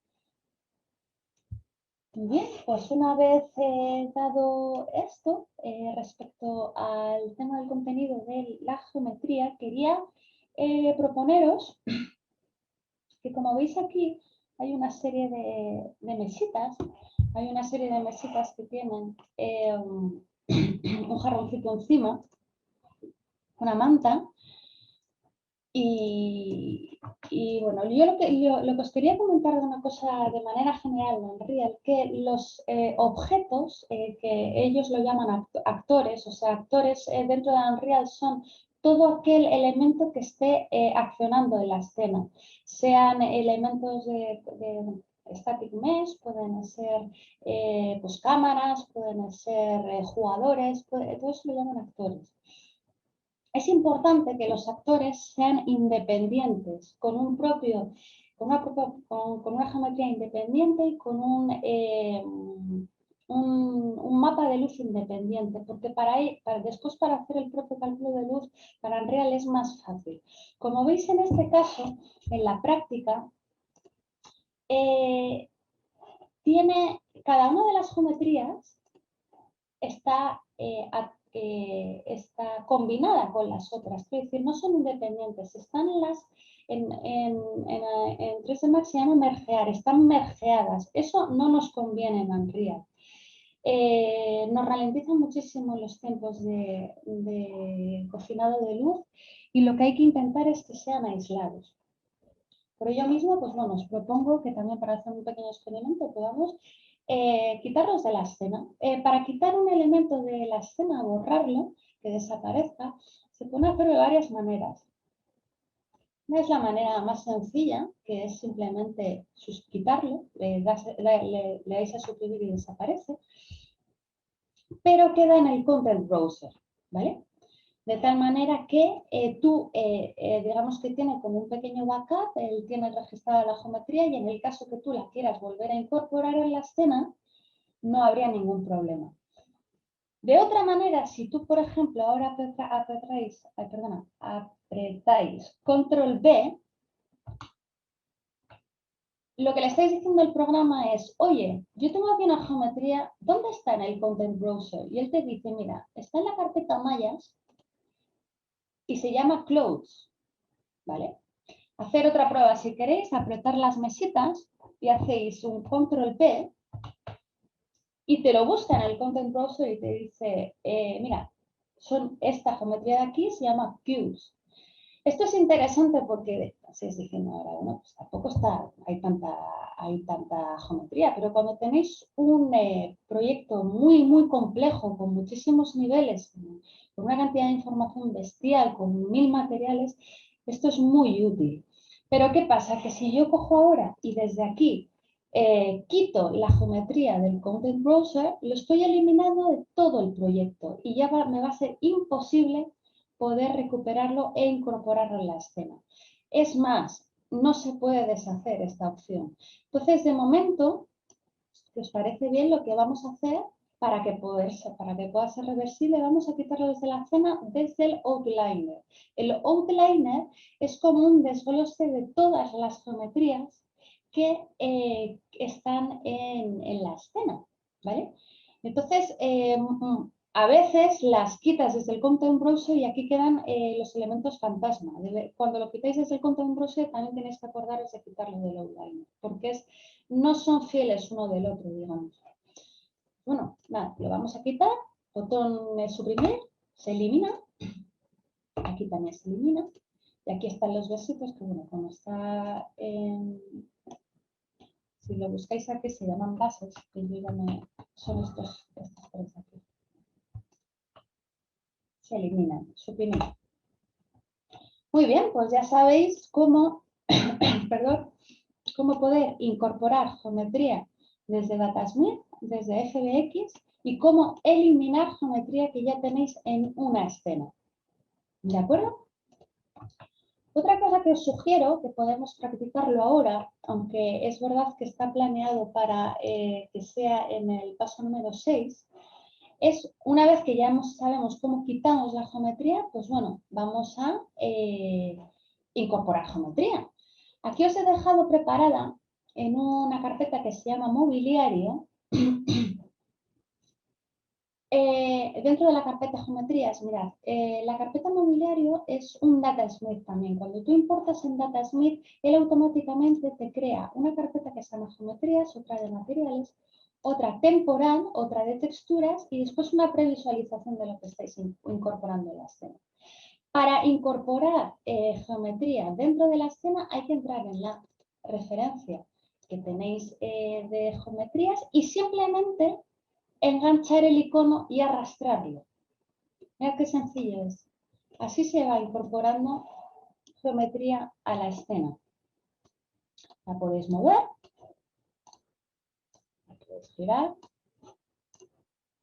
Muy bien, pues una vez dado esto, respecto al tema del contenido de la geometría, quería proponeros que, como veis aquí, hay una serie de mesitas, que tienen un jarroncito encima, una manta. Y bueno, yo lo que os quería comentar de una cosa de manera general en Unreal, que los objetos, que ellos lo llaman actores, o sea, actores dentro de Unreal son todo aquel elemento que esté accionando en la escena, sean elementos de static mesh, pueden ser pues cámaras, pueden ser jugadores, todo eso lo llaman actores. Es importante que los actores sean independientes, con una geometría independiente y con un mapa de luz independiente, porque después para hacer el propio cálculo de luz para Unreal es más fácil. Como veis en este caso, en la práctica, cada una de las geometrías está combinada con las otras, es decir, no son independientes, están en 3D Max se llama mergear, están mergeadas, eso no nos conviene en Unreal. Nos ralentizan muchísimo los tiempos de cocinado de luz y lo que hay que intentar es que sean aislados. Por ello mismo, pues bueno, os propongo que también para hacer un pequeño experimento podamos quitarlos de la escena. Para quitar un elemento de la escena, borrarlo, que desaparezca, se puede hacer de varias maneras. Una es la manera más sencilla, que es simplemente quitarlo, le dais a suprimir y desaparece, pero queda en el Content Browser, ¿vale? De tal manera que digamos que tiene como un pequeño backup, él tiene registrada la geometría y en el caso que tú la quieras volver a incorporar en la escena, no habría ningún problema. De otra manera, si tú, por ejemplo, ahora apretáis Control B, lo que le estáis diciendo al programa es, oye, yo tengo aquí una geometría, ¿dónde está en el Content Browser? Y él te dice, mira, está en la carpeta mallas y se llama Close, ¿vale? Hacer otra prueba si queréis, apretar las mesitas y hacéis un Control P y te lo busca en el Content Browser y te dice, mira, esta geometría de aquí se llama Qs. Esto es interesante porque, así es diciendo ahora, bueno, pues tampoco hay tanta geometría, pero cuando tenéis un proyecto muy, muy complejo, con muchísimos niveles, con una cantidad de información bestial, con 1000 materiales, esto es muy útil. Pero ¿qué pasa? Que si yo cojo ahora y desde aquí quito la geometría del Content Browser, lo estoy eliminando de todo el proyecto y ya me va a ser imposible poder recuperarlo e incorporarlo en la escena. Es más, no se puede deshacer esta opción. Entonces, de momento, si os parece bien, lo que vamos a hacer para que pueda ser reversible, vamos a quitarlo desde la escena desde el outliner. El outliner es como un desglose de todas las geometrías que están en la escena, ¿vale? Entonces, a veces las quitas desde el Content Browser y aquí quedan los elementos fantasma. Cuando lo quitáis desde el Content Browser también tenéis que acordaros de quitarlo del outliner, porque no son fieles uno del otro, digamos. Bueno, nada, lo vamos a quitar, botón suprimir, se elimina, aquí también se elimina, y aquí están los versitos que, bueno, como está si lo buscáis aquí se llaman bases, que yo ya son estos tres aquí. Se eliminan, suprimir. Muy bien, pues ya sabéis cómo, perdón, cómo poder incorporar geometría desde Datasmith, desde FBX y cómo eliminar geometría que ya tenéis en una escena. ¿De acuerdo? Otra cosa que os sugiero, que podemos practicarlo ahora, aunque es verdad que está planeado para que sea en el paso número 6, es una vez que ya sabemos cómo quitamos la geometría, pues bueno, vamos a incorporar geometría. Aquí os he dejado preparada en una carpeta que se llama mobiliario. Dentro de la carpeta geometrías, mirad, la carpeta mobiliario es un Datasmith también. Cuando tú importas en Datasmith, él automáticamente te crea una carpeta que se llama geometrías, otra de materiales, otra temporal, otra de texturas y después una previsualización de lo que estáis incorporando en la escena. Para incorporar geometría dentro de la escena hay que entrar en la referencia que tenéis de geometrías y simplemente enganchar el icono y arrastrarlo. Mira qué sencillo es. Así se va incorporando geometría a la escena. La podéis mover, la podéis girar,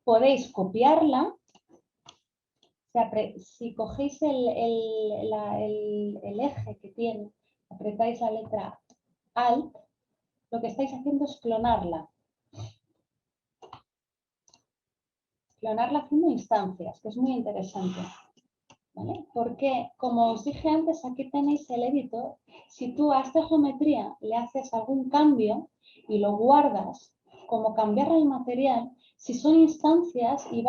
podéis copiarla. Si cogéis el eje que tiene, apretáis la letra Alt, lo que estáis haciendo es clonarla. Clonarla haciendo instancias, que es muy interesante. ¿Vale? Porque, como os dije antes, aquí tenéis el editor. Si tú a esta geometría le haces algún cambio y lo guardas, como cambiar el material, si son instancias y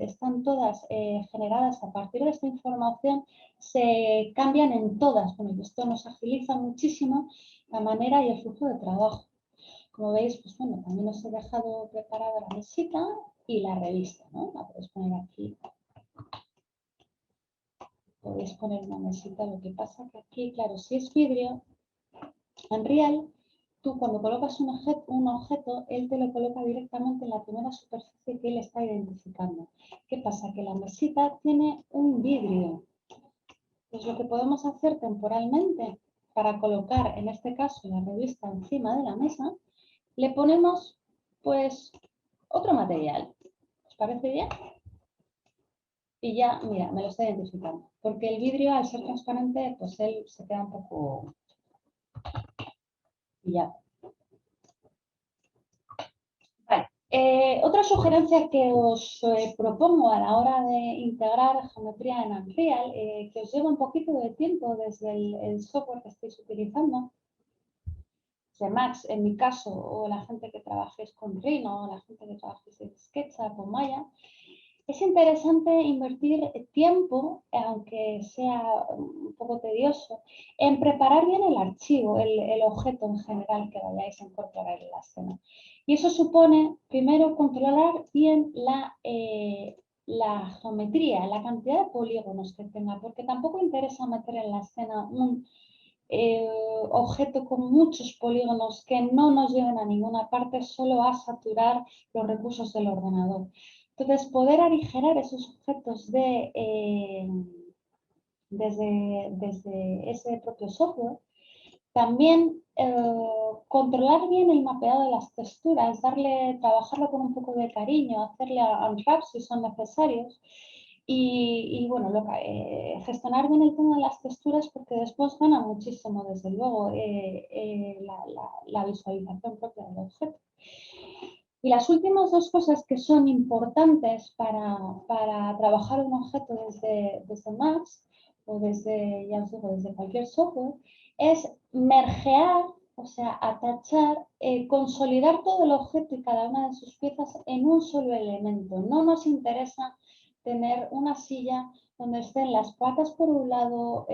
están todas generadas a partir de esta información, se cambian en todas. Bueno, y esto nos agiliza muchísimo la manera y el flujo de trabajo. Como veis, pues bueno, también os he dejado preparada la mesita y la revista, ¿no? La podéis poner aquí. Podéis poner una mesita, lo que pasa que aquí, claro, si es vidrio, Unreal, tú cuando colocas un objeto, él te lo coloca directamente en la primera superficie que él está identificando. ¿Qué pasa? Que la mesita tiene un vidrio. Pues lo que podemos hacer temporalmente para colocar, en este caso, la revista encima de la mesa, le ponemos, pues, otro material. ¿Os parece bien? Y ya, mira, me lo está identificando. Porque el vidrio, al ser transparente, pues él se queda un poco pillado. Vale. Otra sugerencia que os propongo a la hora de integrar geometría en Unreal, que os lleva un poquito de tiempo desde el software que estéis utilizando, de Max en mi caso, o la gente que trabajéis con Rhino, o la gente que trabajéis en SketchUp o Maya, es interesante invertir tiempo, aunque sea un poco tedioso, en preparar bien el archivo, el objeto en general que vayáis a incorporar en la escena. Y eso supone, primero, controlar bien la geometría, la cantidad de polígonos que tenga, porque tampoco interesa meter en la escena un objeto con muchos polígonos que no nos lleven a ninguna parte, solo a saturar los recursos del ordenador. Entonces, poder aligerar esos objetos desde ese propio software. También controlar bien el mapeado de las texturas, trabajarlo con un poco de cariño, hacerle unwrap si son necesarios. Y bueno, gestionar bien el tema de las texturas porque después gana muchísimo, desde luego, la visualización propia del objeto. Y las últimas dos cosas que son importantes para trabajar un objeto desde Max o ya os digo, desde cualquier software, es mergear, o sea, atachar, consolidar todo el objeto y cada una de sus piezas en un solo elemento. No nos interesa tener una silla donde estén las patas por un lado,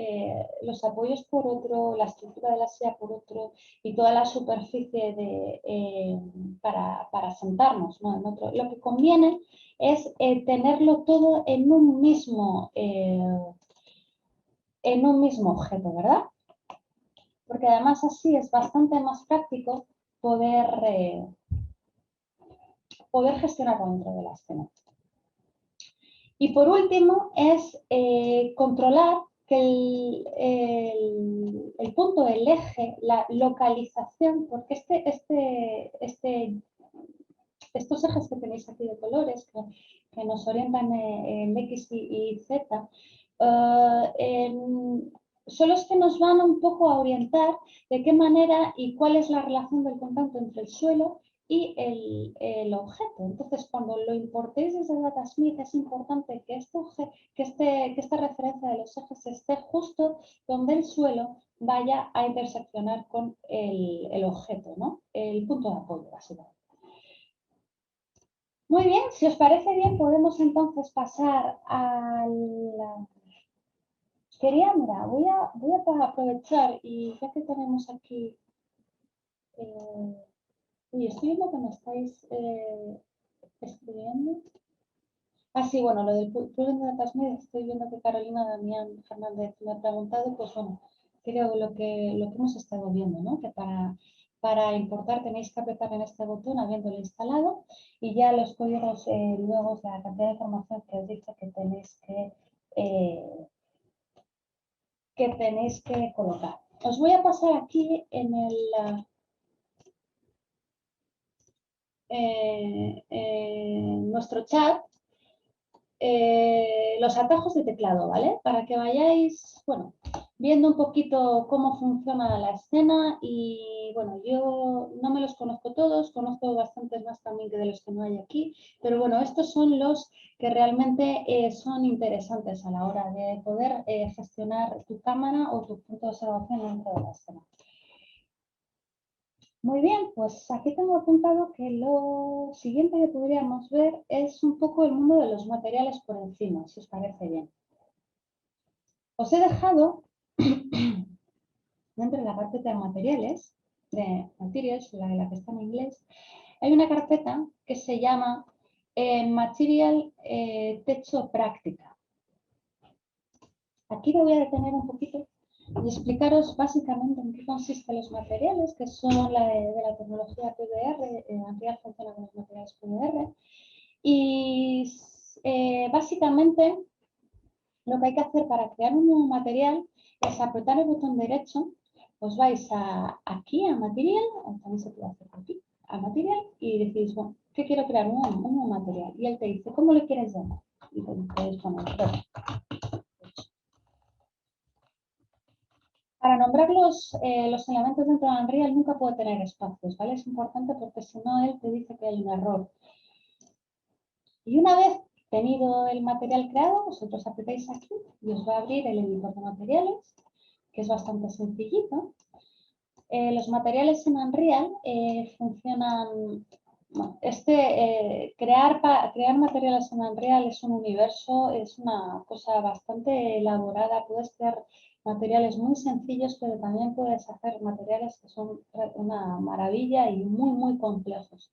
los apoyos por otro, la estructura de la silla por otro y toda la superficie para sentarnos, ¿no? En otro. Lo que conviene es tenerlo todo en un mismo objeto, ¿verdad? Porque además así es bastante más práctico poder gestionarlo dentro de la escena. Y por último es controlar que el punto del eje, la localización, porque estos ejes que tenéis aquí de colores, que nos orientan en X y Z, son los que nos van un poco a orientar de qué manera y cuál es la relación del contacto entre el suelo y el objeto. Entonces, cuando lo importéis desde Datasmith, es importante que esta referencia de los ejes esté justo donde el suelo vaya a interseccionar con el objeto, ¿no? El punto de apoyo, básicamente. Muy bien, si os parece bien, podemos entonces pasar al... Mira, voy a aprovechar y ya que tenemos aquí... estoy viendo que me estáis escribiendo. Sí, bueno, lo del plugin de Datasmith, estoy viendo que Carolina Damián Fernández me ha preguntado, pues bueno, creo lo que hemos estado viendo, ¿no? Que para importar tenéis que apretar en este botón habiéndolo instalado y ya los códigos luego de la cantidad de información que os dice que tenéis que colocar. Os voy a pasar aquí en nuestro chat los atajos de teclado, ¿vale? Para que vayáis, bueno, viendo un poquito cómo funciona la escena y, bueno, yo no me los conozco todos, conozco bastantes más también que de los que no hay aquí, pero bueno, estos son los que realmente son interesantes a la hora de poder gestionar tu cámara o tu punto de observación dentro de la escena. Muy bien, pues aquí tengo apuntado que lo siguiente que podríamos ver es un poco el mundo de los materiales por encima, si os parece bien. Os he dejado dentro de la carpeta de materiales, la que está en inglés, hay una carpeta que se llama Material Techo Práctica. Aquí me voy a detener un poquito y explicaros básicamente en qué consisten los materiales, que son de la tecnología PBR, Unreal funciona con los materiales PBR, y básicamente lo que hay que hacer para crear un nuevo material es apretar el botón derecho, os vais aquí a Material, también se puede hacer aquí, a Material, y decís, bueno, ¿qué quiero crear? Un nuevo material. Y él te dice, ¿cómo le quieres llamar? Y podéis poner. Para nombrar los elementos dentro de Unreal nunca puede tener espacios, ¿vale? Es importante porque si no, él te dice que hay un error. Y una vez tenido el material creado, vosotros apretáis aquí y os va a abrir el editor de materiales, que es bastante sencillito. Los materiales en Unreal funcionan... Bueno, crear materiales en Unreal es un universo, es una cosa bastante elaborada. Puedes crear materiales muy sencillos, pero también puedes hacer materiales que son una maravilla y muy, muy complejos.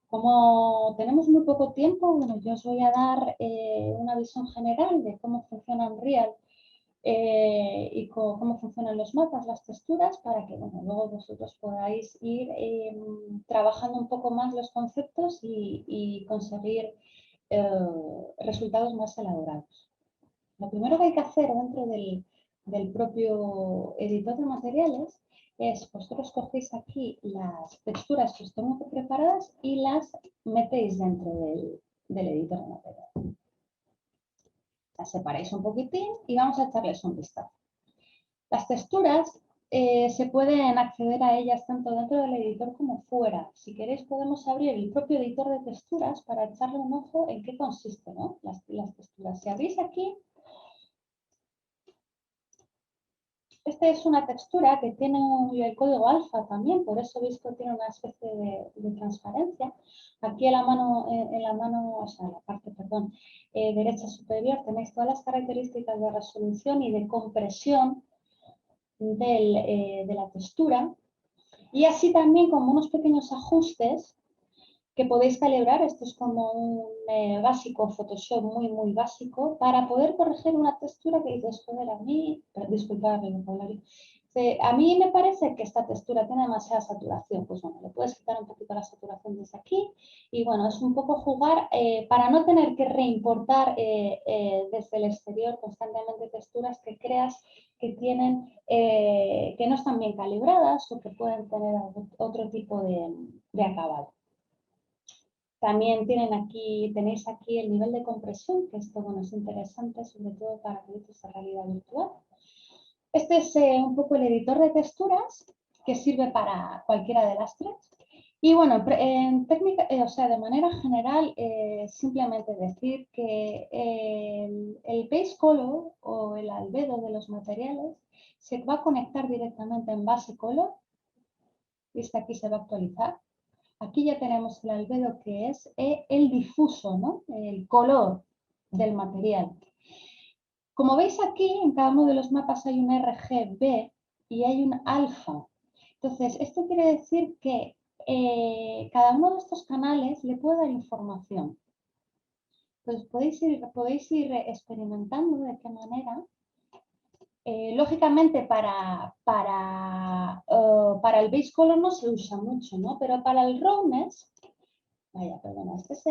Como tenemos muy poco tiempo, bueno, yo os voy a dar una visión general de cómo funciona Unreal y cómo funcionan los mapas, las texturas, para que bueno, luego vosotros podáis ir trabajando un poco más los conceptos y conseguir resultados más elaborados. Lo primero que hay que hacer dentro del propio editor de materiales es, vosotros cogéis aquí las texturas que os tengo preparadas y las metéis dentro del editor de materiales. Las separáis un poquitín y vamos a echarles un vistazo. Las texturas se pueden acceder a ellas tanto dentro del editor como fuera. Si queréis podemos abrir el propio editor de texturas para echarle un ojo en qué consiste, ¿no? las texturas. Si abrís aquí, esta es una textura que tiene el código alfa también, por eso veis que tiene una especie de transparencia. Aquí en la mano, o sea, en la parte, perdón, derecha superior tenéis todas las características de resolución y de compresión de la textura. Y así también como unos pequeños ajustes que podéis calibrar. Esto es como un básico Photoshop muy, muy básico para poder corregir una textura que dices, joder, a mí, disculpadme el vocabulario, a mí me parece que esta textura tiene demasiada saturación. Pues bueno, le puedes quitar un poquito la saturación desde aquí y bueno, es un poco jugar para no tener que reimportar desde el exterior constantemente texturas que creas que tienen, que no están bien calibradas o que pueden tener otro tipo de acabado. También tenéis aquí el nivel de compresión, que esto bueno, es interesante, sobre todo para proyectos de realidad virtual. Este es un poco el editor de texturas, que sirve para cualquiera de las tres. Y bueno, en técnica, o sea, de manera general, simplemente decir que el base color o el albedo de los materiales se va a conectar directamente en base color. Y este aquí se va a actualizar. Aquí ya tenemos el albedo, que es el difuso, ¿no? El color del material. Como veis aquí, en cada uno de los mapas hay un RGB y hay un alfa. Entonces, esto quiere decir que cada uno de estos canales le puede dar información. Entonces, podéis ir experimentando de qué manera. Lógicamente para el base color no se usa mucho, ¿no? Pero para el rawness, vaya, perdona, este es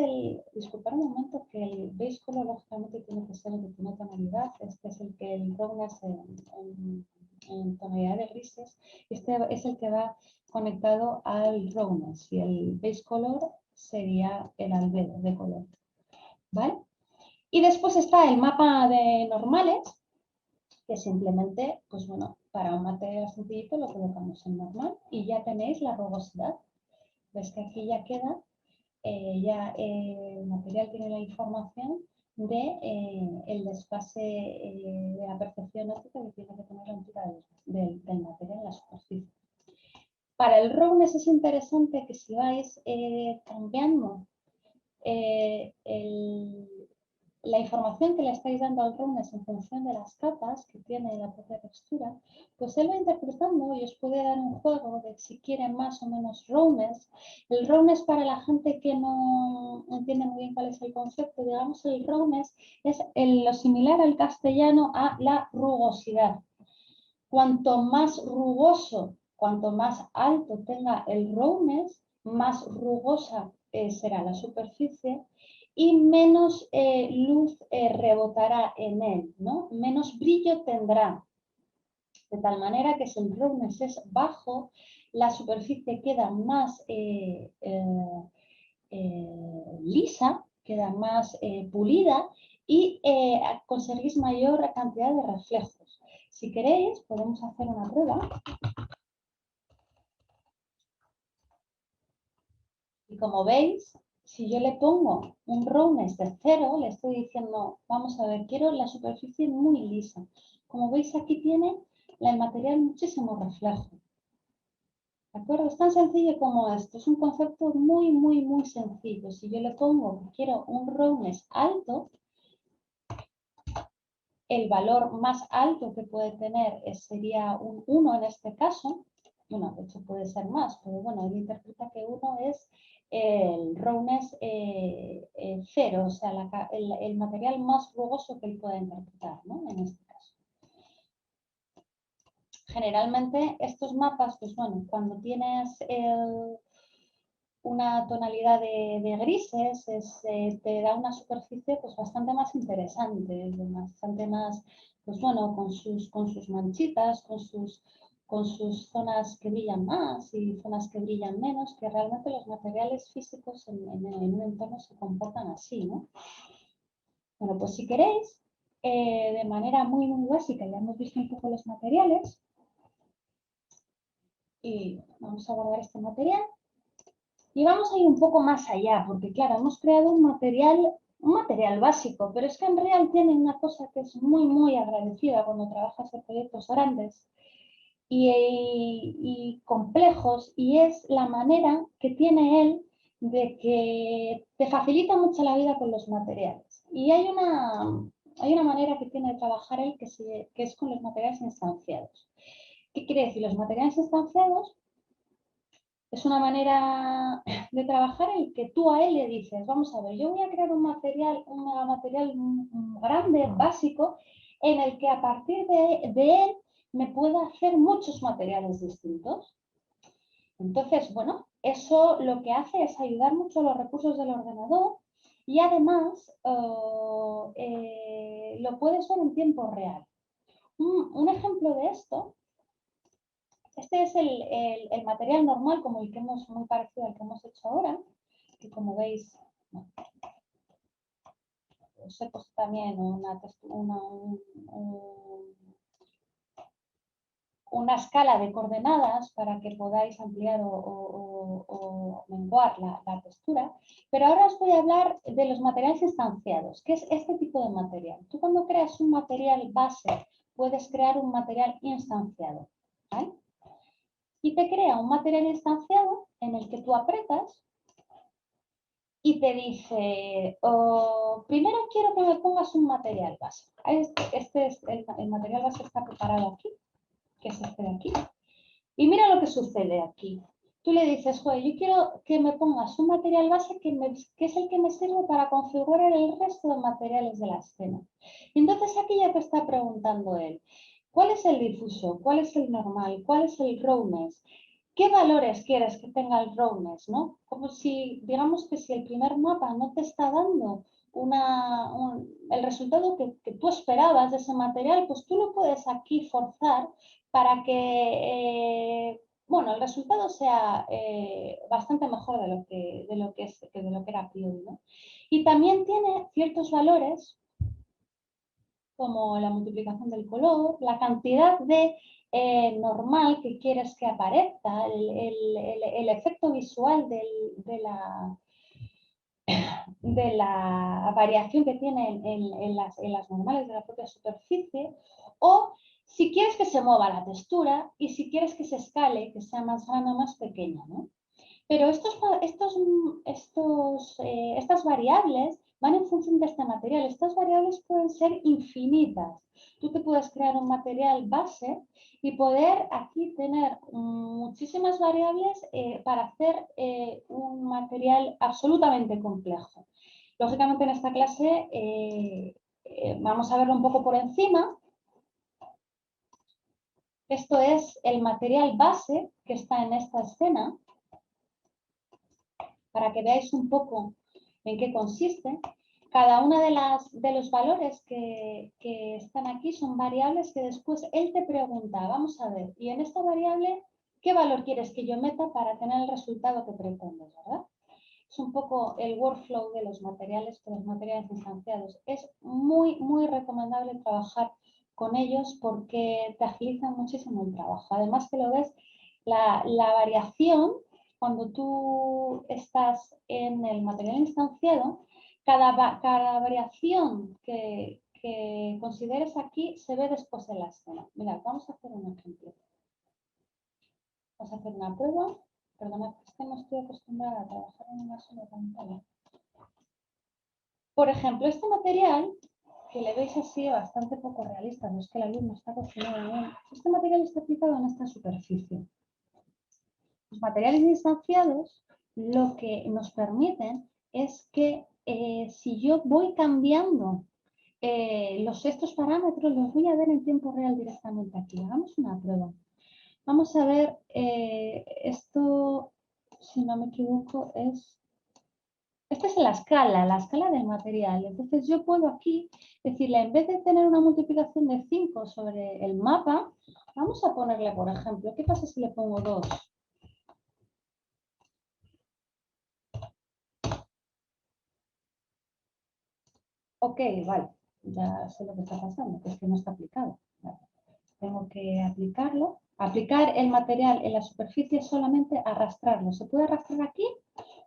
disculpad un momento, que el base color lógicamente tiene que ser el que tiene tonalidad, este es el rawness en tonalidad de grises, este es el que va conectado al rawness y el base color sería el albedo de color, ¿vale? Y después está el mapa de normales, que simplemente, pues bueno, para un material sencillito lo colocamos en normal y ya tenéis la rugosidad. Ves que aquí ya queda, el material tiene la información de el desfase de la percepción óptica que tiene que tener la altura del material en la superficie. Para el roughness es interesante que si vais cambiando la información que le estáis dando al roughness en función de las capas que tiene la propia textura, pues él va interpretando y os puede dar un juego de si quiere más o menos roughness. El roughness, para la gente que no entiende muy bien cuál es el concepto, digamos, el roughness es lo similar al castellano a la rugosidad. Cuanto más rugoso, cuanto más alto tenga el roughness, más rugosa será la superficie y menos luz rebotará en él, ¿no? Menos brillo tendrá. De tal manera que si el roughness es bajo, la superficie queda más lisa, queda más pulida y conseguís mayor cantidad de reflejos. Si queréis, podemos hacer una prueba. Y como veis, si yo le pongo un roughness de 0, le estoy diciendo, vamos a ver, quiero la superficie muy lisa. Como veis, aquí tiene el material muchísimo reflejo. ¿De acuerdo? Es tan sencillo como esto. Es un concepto muy, muy, muy sencillo. Si yo le pongo que quiero un roughness alto, el valor más alto que puede tener sería un 1 en este caso. Bueno, de hecho puede ser más, pero bueno, él interpreta que 1 es el roughness 0, o sea, el material más rugoso que él puede interpretar, ¿no? En este caso. Generalmente estos mapas, pues bueno, cuando tienes una tonalidad de grises, te da una superficie pues bastante más interesante, bastante más, pues bueno, con sus manchitas, con sus zonas que brillan más y zonas que brillan menos, que realmente los materiales físicos en un entorno se comportan así, ¿no? Bueno, pues si queréis, de manera muy, muy básica, ya hemos visto un poco los materiales y vamos a guardar este material. Y vamos a ir un poco más allá, porque claro, hemos creado un material básico, pero es que en Real tiene una cosa que es muy, muy agradecida cuando trabajas en proyectos grandes y complejos, y es la manera que tiene él de que te facilita mucho la vida con los materiales. Y hay una manera que tiene de trabajar él que es con los materiales instanciados. ¿Qué quiere decir? Los materiales instanciados es una manera de trabajar en que tú a él le dices, vamos a ver, yo voy a crear un material grande, básico, en el que a partir de él me pueda hacer muchos materiales distintos. Entonces, bueno, eso lo que hace es ayudar mucho a los recursos del ordenador y además lo puedes ver en tiempo real. Un ejemplo de esto. Este es el material normal, como el que muy parecido al que hemos hecho ahora, que como veis, bueno, os he puesto también una escala de coordenadas para que podáis ampliar o menguar la textura. Pero ahora os voy a hablar de los materiales instanciados, que es este tipo de material. Tú cuando creas un material base, puedes crear un material instanciado, ¿vale? Y te crea un material instanciado en el que tú apretas y te dice, primero quiero que me pongas un material base. Este es el material base está preparado aquí, que es este de aquí. Y mira lo que sucede aquí. Tú le dices, joder, yo quiero que me pongas un material base que es el que me sirve para configurar el resto de materiales de la escena. Y entonces aquí ya te está preguntando él, ¿cuál es el difuso? ¿Cuál es el normal? ¿Cuál es el roughness? ¿Qué valores quieres que tenga el roughness? ¿No? Como si, digamos que si el primer mapa no te está dando el resultado que tú esperabas de ese material, pues tú lo puedes aquí forzar para que bueno, el resultado sea bastante mejor de lo que era a priori, ¿no? Y también tiene ciertos valores como la multiplicación del color, la cantidad de normal que quieres que aparezca, el efecto visual de la variación que tiene en las normales de la propia superficie, o si quieres que se mueva la textura y si quieres que se escale, que sea más grande o más pequeña, ¿no? Pero estas variables van en función de este material. Estas variables pueden ser infinitas. Tú te puedes crear un material base y poder aquí tener muchísimas variables para hacer un material absolutamente complejo. Lógicamente en esta clase vamos a verlo un poco por encima. Esto es el material base que está en esta escena, para que veáis un poco en qué consiste. Cada una de los valores que están aquí son variables que después él te pregunta, vamos a ver, y en esta variable, ¿qué valor quieres que yo meta para tener el resultado que pretendes, verdad? Es un poco el workflow de los materiales con los materiales instanciados. Es muy, muy recomendable trabajar con ellos porque te agilizan muchísimo el trabajo. Además que lo ves, la variación, cuando tú estás en el material instanciado, cada variación que consideres aquí se ve después en la escena. Mira, vamos a hacer un ejemplo. Vamos a hacer una prueba. Perdona, es que no estoy acostumbrada a trabajar en una sola pantalla. Por ejemplo, este material, que le veis así bastante poco realista, no es que la luz no está cocinada bien. Este material está aplicado en esta superficie. Los materiales instanciados lo que nos permiten es que si yo voy cambiando estos parámetros, los voy a ver en tiempo real directamente aquí. Hagamos una prueba. Vamos a ver, esto, si no me equivoco, esta es la escala del material. Entonces yo puedo aquí decirle, en vez de tener una multiplicación de 5 sobre el mapa, vamos a ponerle, por ejemplo, ¿qué pasa si le pongo 2? Ok, vale, ya sé lo que está pasando, que es que no está aplicado. Vale. Tengo que aplicarlo. Aplicar el material en la superficie es solamente arrastrarlo. Se puede arrastrar aquí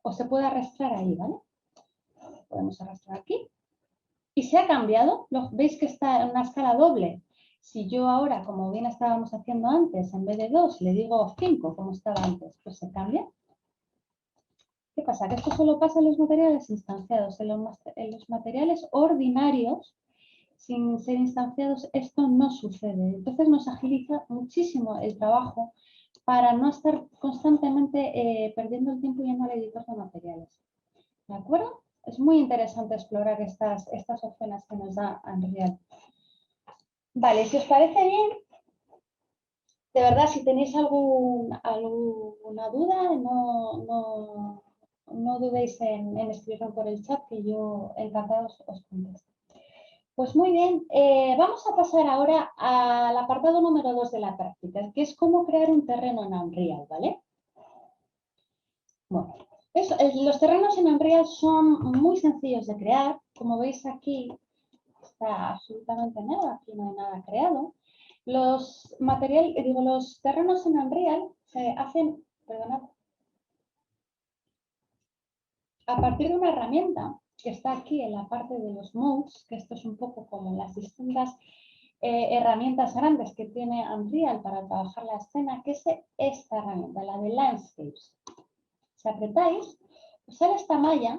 o se puede arrastrar ahí, ¿vale? Podemos arrastrar aquí. Y se ha cambiado. ¿Veis que está en una escala doble? Si yo ahora, como bien estábamos haciendo antes, en vez de 2 le digo 5, como estaba antes, pues se cambia. ¿Qué pasa? Que esto solo pasa en los materiales instanciados. En los materiales ordinarios, sin ser instanciados, esto no sucede. Entonces nos agiliza muchísimo el trabajo para no estar constantemente perdiendo el tiempo yendo al editor de materiales. ¿De acuerdo? Es muy interesante explorar estas opciones que nos da Unreal. Vale, si os parece bien, de verdad, si tenéis alguna duda, no dudéis en escribirme por el chat, que yo encantada os contesto. Pues muy bien, vamos a pasar ahora al apartado número 2 de la práctica, que es cómo crear un terreno en Unreal, ¿vale? Bueno, los terrenos en Unreal son muy sencillos de crear. Como veis aquí, está absolutamente nada, aquí no hay nada creado. Los terrenos en Unreal se hacen, perdonad, a partir de una herramienta que está aquí en la parte de los modes, que esto es un poco como las distintas herramientas grandes que tiene Unreal para trabajar la escena, que es esta herramienta, la de Landscapes. Si apretáis, os sale esta malla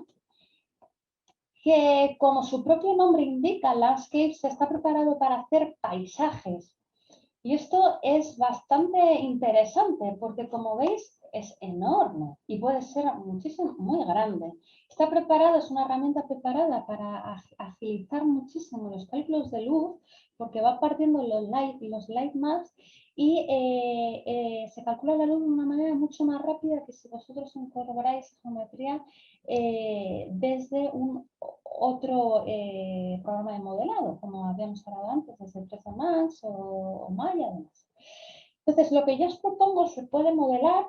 que, como su propio nombre indica, Landscapes está preparado para hacer paisajes. Y esto es bastante interesante porque, como veis, es enorme y puede ser muchísimo, muy grande. Está preparado, es una herramienta preparada para agilizar muchísimo los cálculos de luz porque va partiendo los light maps y se calcula la luz de una manera mucho más rápida que si vosotros incorporáis geometría desde otro programa de modelado, como habíamos hablado antes, desde 3D Max o Maya, además. Entonces, lo que yo os propongo, se puede modelar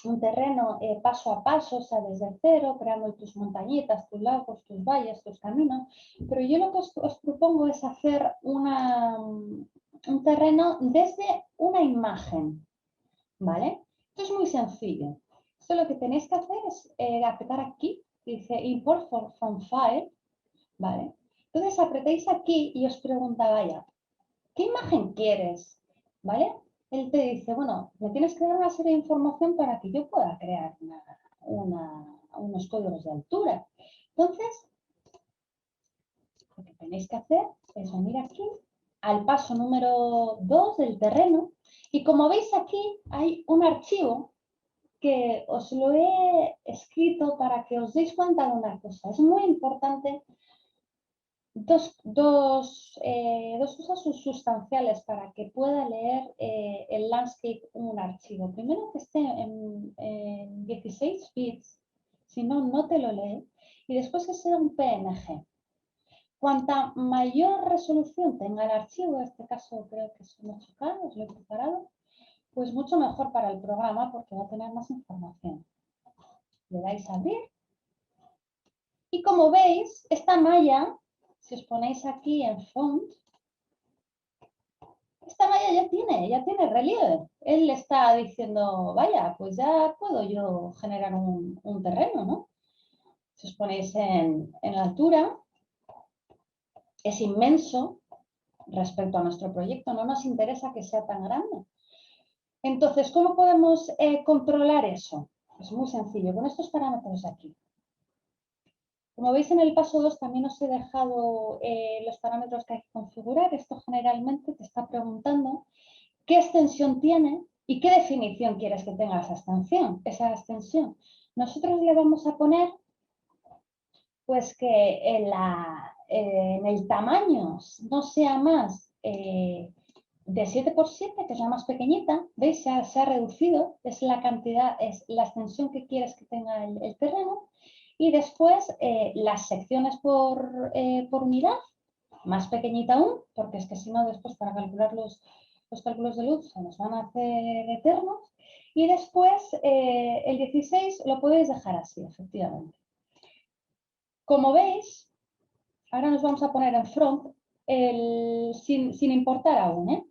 un terreno paso a paso, o sea, desde cero, creando tus montañitas, tus lagos, tus valles, tus caminos, pero yo lo que os propongo es hacer un terreno desde una imagen, ¿vale? Esto es muy sencillo. Esto lo que tenéis que hacer es apretar aquí, dice Import from File, ¿vale? Entonces apretáis aquí y os pregunta, vaya, ¿qué imagen quieres? ¿Vale? Él te dice, bueno, me tienes que dar una serie de información para que yo pueda crear unos códigos de altura. Entonces, lo que tenéis que hacer es venir aquí al paso número 2 del terreno y, como veis aquí, hay un archivo que os lo he escrito para que os deis cuenta de una cosa. Es muy importante dos los usa sus sustanciales para que pueda leer el landscape un archivo. Primero que esté en 16 bits, si no, no te lo lee, y después que sea un PNG. Cuanta mayor resolución tenga el archivo, en este caso creo que son 8K, os lo he preparado, pues mucho mejor para el programa porque va a tener más información. Le dais a abrir. Y como veis, esta malla, si os ponéis aquí en font, esta malla ya tiene relieve. Él le está diciendo, vaya, pues ya puedo yo generar un terreno, ¿no? Si os ponéis en la altura, es inmenso respecto a nuestro proyecto, no nos interesa que sea tan grande. Entonces, ¿cómo podemos controlar eso? Es muy sencillo, con estos parámetros de aquí. Como veis en el paso 2 también os he dejado los parámetros que hay que configurar. Esto generalmente te está preguntando qué extensión tiene y qué definición quieres que tenga esa extensión. Nosotros le vamos a poner pues que en el tamaño no sea más de 7×7, que es la más pequeñita. ¿Veis? Se ha reducido, es la cantidad, es la extensión que quieres que tenga el terreno. Y después las secciones por unidad, más pequeñita aún, porque es que si no después para calcular los cálculos de luz se nos van a hacer eternos. Y después el 16 lo podéis dejar así, efectivamente. Como veis, ahora nos vamos a poner en front, sin importar aún, ¿eh?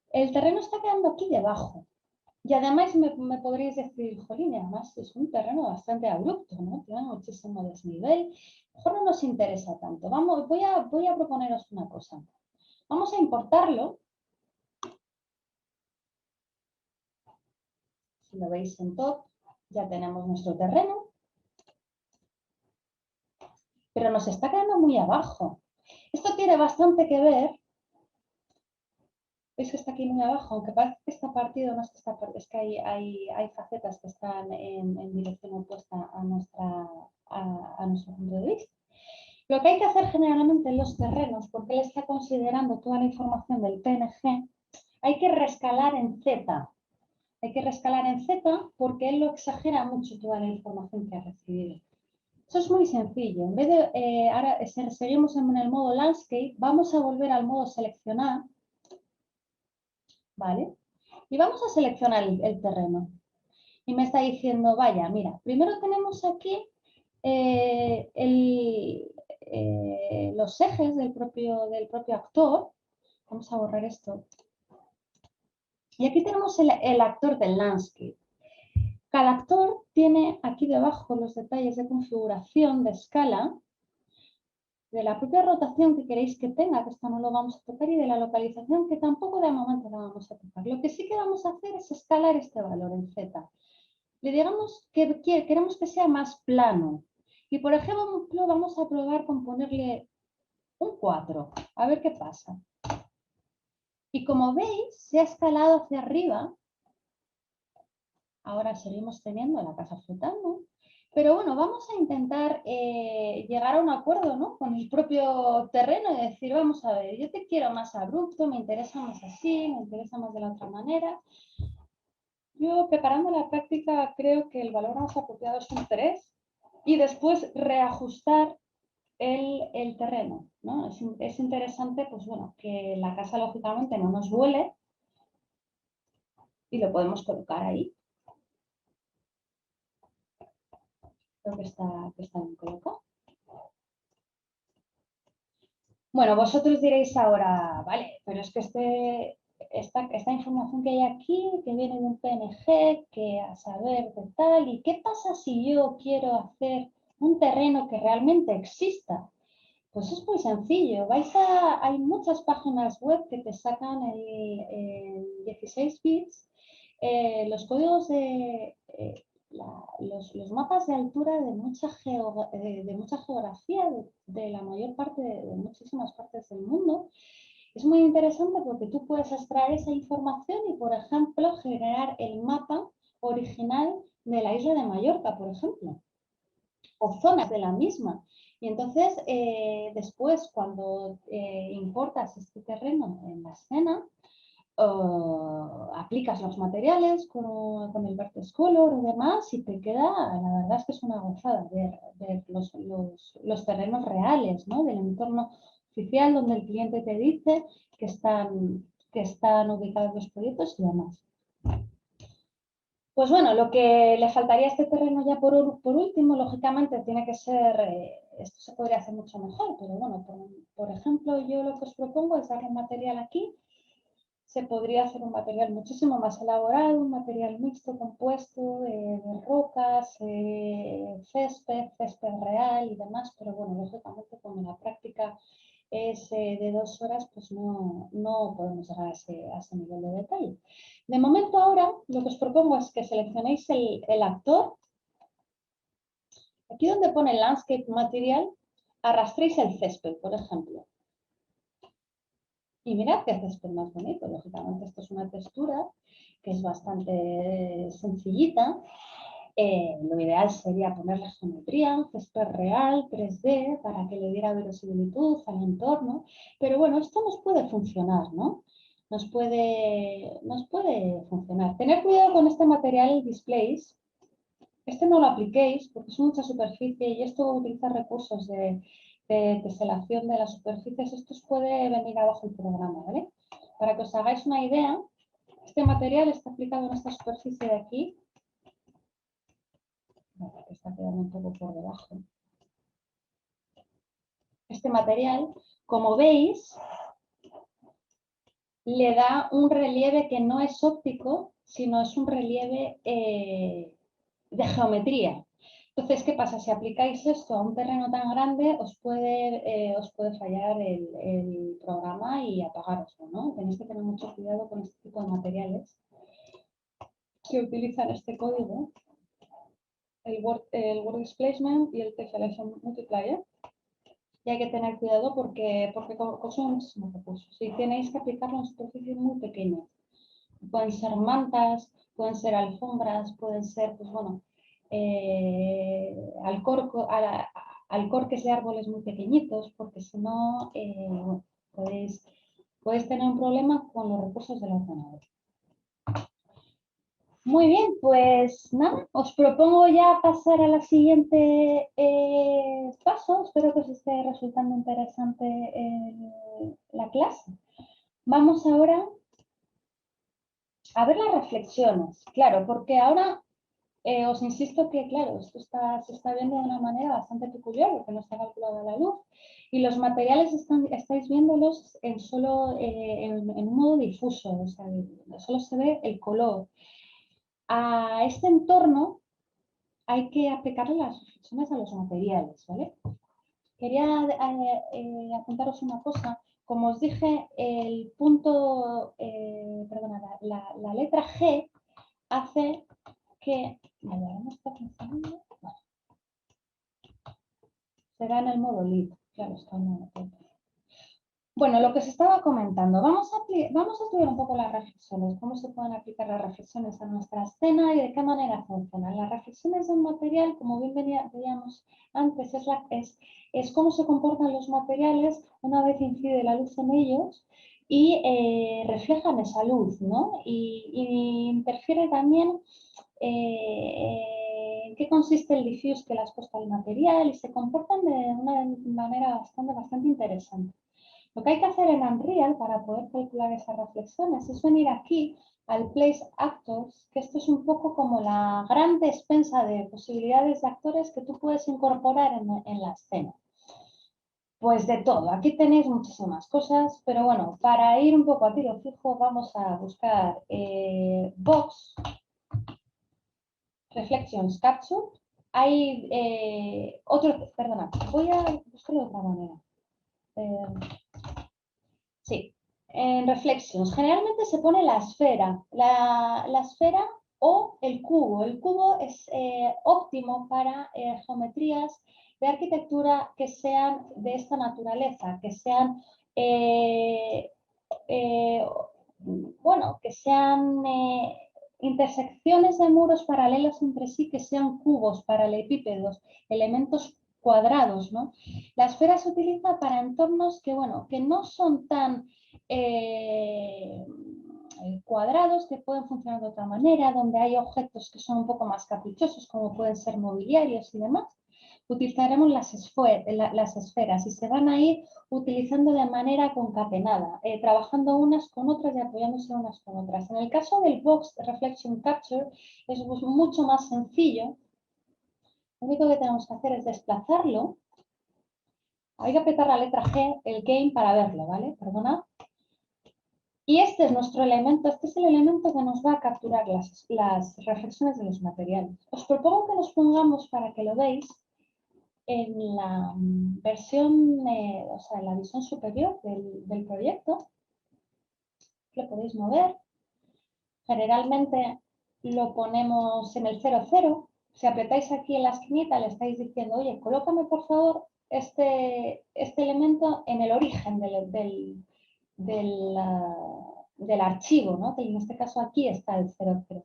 El terreno está quedando aquí debajo. Y además me podréis decir, jolín, además es un terreno bastante abrupto, ¿no? Tiene muchísimo desnivel. Mejor no nos interesa tanto. Voy a proponeros una cosa. Vamos a importarlo. Si lo veis en top, ya tenemos nuestro terreno. Pero nos está quedando muy abajo. Esto tiene bastante que ver. ¿Veis que está aquí muy abajo? Aunque parece que está partido, no es que está partido, es que hay facetas que están en dirección opuesta a nuestro punto de vista. Lo que hay que hacer generalmente en los terrenos, porque él está considerando toda la información del PNG, hay que rescalar en Z. Hay que rescalar en Z porque él lo exagera mucho toda la información que ha recibido. Eso es muy sencillo. En vez de, ahora seguimos en el modo Landscape, vamos a volver al modo Seleccionar. ¿Vale? Y vamos a seleccionar el terreno. Y me está diciendo, vaya, mira, primero tenemos aquí los ejes del propio actor. Vamos a borrar esto. Y aquí tenemos el actor del landscape. Cada actor tiene aquí debajo los detalles de configuración, de escala, de la propia rotación que queréis que tenga, que esto no lo vamos a tocar, y de la localización, que tampoco de momento la vamos a tocar. Lo que sí que vamos a hacer es escalar este valor en Z. Le digamos que queremos que sea más plano. Y por ejemplo, vamos a probar con ponerle un 4, a ver qué pasa. Y como veis, se ha escalado hacia arriba. Ahora seguimos teniendo la casa flotando. Pero bueno, vamos a intentar llegar a un acuerdo, ¿no? Con el propio terreno y decir, vamos a ver, yo te quiero más abrupto, me interesa más así, me interesa más de la otra manera. Yo preparando la práctica creo que el valor más apropiado es un 3 y después reajustar el terreno, ¿no? Es interesante, pues bueno, que la casa lógicamente no nos vuele y lo podemos colocar ahí. Creo que está bien colocado. Bueno, vosotros diréis ahora, vale, pero es que esta información que hay aquí, que viene de un PNG, que a saber de tal, ¿y qué pasa si yo quiero hacer un terreno que realmente exista? Pues es muy sencillo. Hay muchas páginas web que te sacan el 16 bits, los códigos de los mapas de altura de mucha geografía de la mayor parte de muchísimas partes del mundo. Es muy interesante porque tú puedes extraer esa información y, por ejemplo, generar el mapa original de la isla de Mallorca, por ejemplo, o zonas de la misma. Y entonces, después, cuando importas este terreno en la escena, aplicas los materiales con el Vertex Color o demás y te queda, la verdad es que es una gozada ver los terrenos reales, ¿no? Del entorno oficial donde el cliente te dice que están ubicados los proyectos y demás. Pues bueno, lo que le faltaría a este terreno ya por último, lógicamente, tiene que ser, esto se podría hacer mucho mejor, pero bueno, por ejemplo, yo lo que os propongo es darle un material aquí. Se podría hacer un material muchísimo más elaborado, un material mixto compuesto de rocas, césped real y demás, pero bueno, lógicamente como la práctica es de 2 horas, pues no podemos llegar a ese nivel de detalle. De momento ahora lo que os propongo es que seleccionéis el actor. Aquí donde pone Landscape Material, arrastréis el césped, por ejemplo. Y mirad qué césped más bonito. Lógicamente esto es una textura que es bastante sencillita. Lo ideal sería ponerle geometría, un césped real, 3D, para que le diera verosimilitud al entorno. Pero bueno, esto nos puede funcionar, ¿no? Nos puede funcionar. Tener cuidado con este material Displace. Este no lo apliquéis porque es mucha superficie y esto utiliza recursos de teselación de las superficies. Esto os puede venir abajo el programa, ¿vale? Para que os hagáis una idea, este material está aplicado en esta superficie de aquí. Está quedando un poco por debajo. Este material, como veis, le da un relieve que no es óptico, sino es un relieve de geometría. Entonces, ¿qué pasa? Si aplicáis esto a un terreno tan grande, os puede fallar el programa y apagaroslo, ¿no? Tenéis que tener mucho cuidado con este tipo de materiales que utilizan este código, el Word Displacement y el Tessellation Multiplier. Y hay que tener cuidado porque consume muchísimos recursos. Y tenéis que aplicarlo en superficies muy pequeñas. Pueden ser mantas, pueden ser alfombras, pueden ser, pues bueno, alcorques de árboles muy pequeñitos, porque si no, podéis tener un problema con los recursos del ordenador. Muy bien, pues nada, os propongo ya pasar a la siguiente paso. Espero que os esté resultando interesante la clase. Vamos ahora a ver las reflexiones. Claro, porque ahora os insisto que, claro, esto se está viendo de una manera bastante peculiar porque no está calculada la luz y los materiales estáis viéndolos en un modo difuso, o sea, solo se ve el color. A este entorno hay que aplicarle las reflexiones a los materiales, ¿vale? Quería apuntaros una cosa. Como os dije, el punto, perdona, la letra G hace que... Vale, no está funcionando. Vale. Será en el modo lead. Claro, está en el modo lead. Bueno, lo que os estaba comentando, vamos a estudiar un poco las reflexiones, cómo se pueden aplicar las reflexiones a nuestra escena y de qué manera funcionan. Las reflexiones de un material, como bien veíamos antes, es cómo se comportan los materiales una vez incide la luz en ellos y reflejan esa luz, ¿no? Y interfiere también en qué consiste el diffuse que le has puesto al material y se comportan de una manera bastante interesante. Lo que hay que hacer en Unreal para poder calcular esas reflexiones es venir aquí al Place Actors, que esto es un poco como la gran despensa de posibilidades de actores que tú puedes incorporar en la escena. Pues de todo, aquí tenéis muchísimas cosas, pero bueno, para ir un poco a tiro fijo vamos a buscar Box Reflections Capture. Hay perdona, voy a buscarlo de otra manera. Sí, en Reflections generalmente se pone la esfera, la esfera o el cubo. El cubo es óptimo para geometrías de arquitectura que sean de esta naturaleza, que sean, bueno, que sean intersecciones de muros paralelos entre sí, que sean cubos, paralelepípedos, elementos cuadrados, ¿no? La esfera se utiliza para entornos que, bueno, que no son tan cuadrados, que pueden funcionar de otra manera, donde hay objetos que son un poco más caprichosos, como pueden ser mobiliarios y demás. Utilizaremos las esferas y se van a ir utilizando de manera concatenada, trabajando unas con otras y apoyándose unas con otras. En el caso del Box Reflection Capture es mucho más sencillo. Lo único que tenemos que hacer es desplazarlo. Hay que apretar la letra G, el Game, para verlo, ¿vale? Perdona. Y este es nuestro elemento, este es el elemento que nos va a capturar las reflexiones de los materiales. Os propongo que nos pongamos, para que lo veis, en la versión, o sea, en la visión superior del proyecto. Lo podéis mover. Generalmente lo ponemos en el 0,0. Si apretáis aquí en la esquinita, le estáis diciendo, oye, colócame por favor este elemento en el origen del archivo, ¿no? Que en este caso aquí está el 0,0.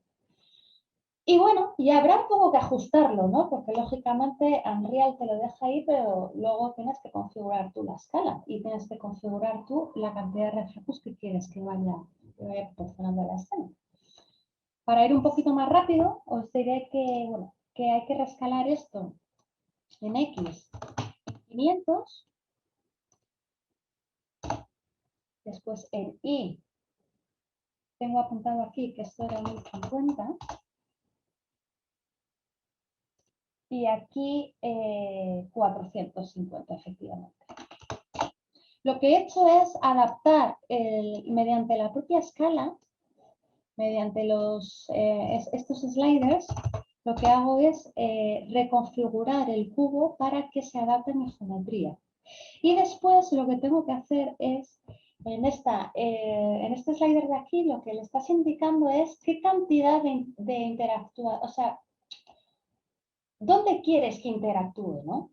Y bueno, y habrá un poco que ajustarlo, ¿no? Porque lógicamente Unreal te lo deja ahí, pero luego tienes que configurar tú la escala y tienes que configurar tú la cantidad de reflejos que quieres que vaya proporcionando a la escena. Para ir un poquito más rápido, os diré que, bueno, que hay que rescalar esto en X 500, después en Y, tengo apuntado aquí que esto era 1050, y aquí 450, efectivamente. Lo que he hecho es adaptar mediante la propia escala, mediante estos sliders, lo que hago es reconfigurar el cubo para que se adapte a mi geometría. Y después lo que tengo que hacer es, en este slider de aquí, lo que le estás indicando es qué cantidad de interactúa, o sea, ¿dónde quieres que interactúe, ¿no?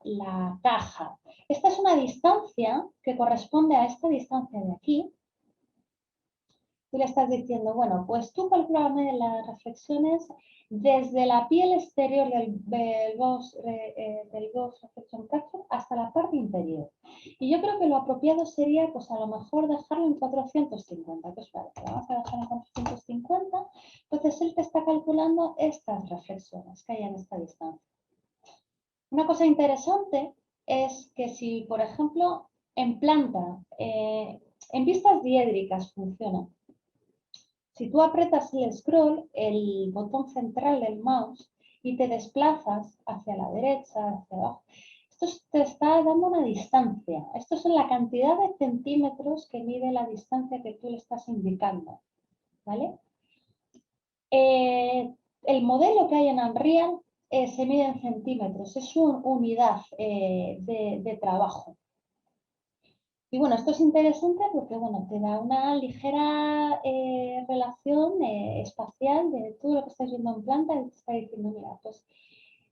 La caja? Esta es una distancia que corresponde a esta distancia de aquí. Tú le estás diciendo, bueno, pues tú calculame las reflexiones desde la piel exterior del box Reflection Capture hasta la parte interior. Y yo creo que lo apropiado sería, pues a lo mejor dejarlo en 450, que os parece. Vamos a dejar en 450. Entonces él te está calculando estas reflexiones que hay en esta distancia. Una cosa interesante es que si, por ejemplo, en planta, en vistas diédricas funciona. Si tú aprietas el scroll, el botón central del mouse, y te desplazas hacia la derecha, hacia abajo, esto te está dando una distancia. Esto es la cantidad de centímetros que mide la distancia que tú le estás indicando, ¿vale? El modelo que hay en Unreal se mide en centímetros, es una unidad de trabajo. Y bueno, esto es interesante porque bueno, te da una ligera relación espacial de todo lo que estás viendo en planta y te está diciendo, mira, pues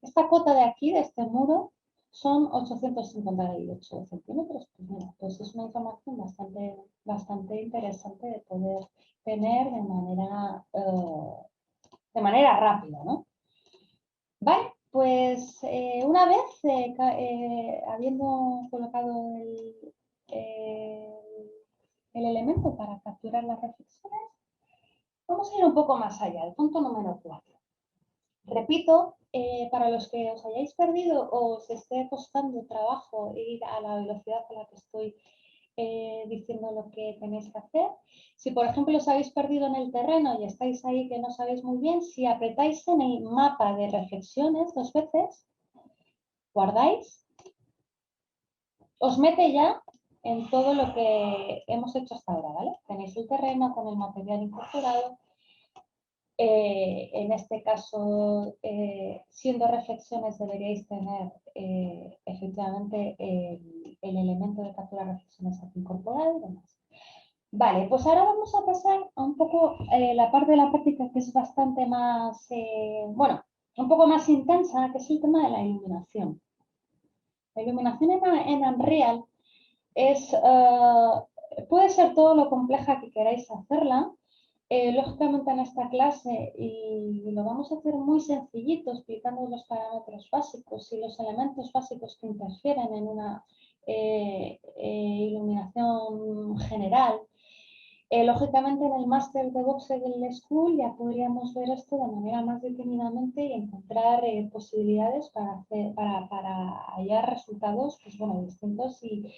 esta cota de aquí, de este muro, son 858 centímetros. Pues mira, pues es una información bastante interesante de poder tener de manera rápida, ¿no? Vale, pues una vez habiendo colocado el elemento para capturar las reflexiones, vamos a ir un poco más allá, el punto número 4. Repito, para los que os hayáis perdido o os esté costando trabajo ir a la velocidad a la que estoy diciendo lo que tenéis que hacer. Si, por ejemplo, os habéis perdido en el terreno y estáis ahí que no sabéis muy bien, si apretáis en el mapa de reflexiones 2 veces, guardáis, os mete ya en todo lo que hemos hecho hasta ahora, ¿vale? Tenéis el terreno con el material incorporado. En este caso, siendo reflexiones, deberíais tener efectivamente el elemento de captura de reflexiones aquí incorporado y demás. Vale, pues ahora vamos a pasar a un poco la parte de la práctica que es bastante más, bueno, un poco más intensa, que es el tema de la iluminación. La iluminación en Unreal puede ser todo lo compleja que queráis hacerla, Lógicamente en esta clase, y lo vamos a hacer muy sencillito, explicando los parámetros básicos y los elementos básicos que interfieren en una iluminación general. Lógicamente en el máster de Voxel School ya podríamos ver esto de manera más detenidamente y encontrar posibilidades para hallar resultados pues, bueno, distintos y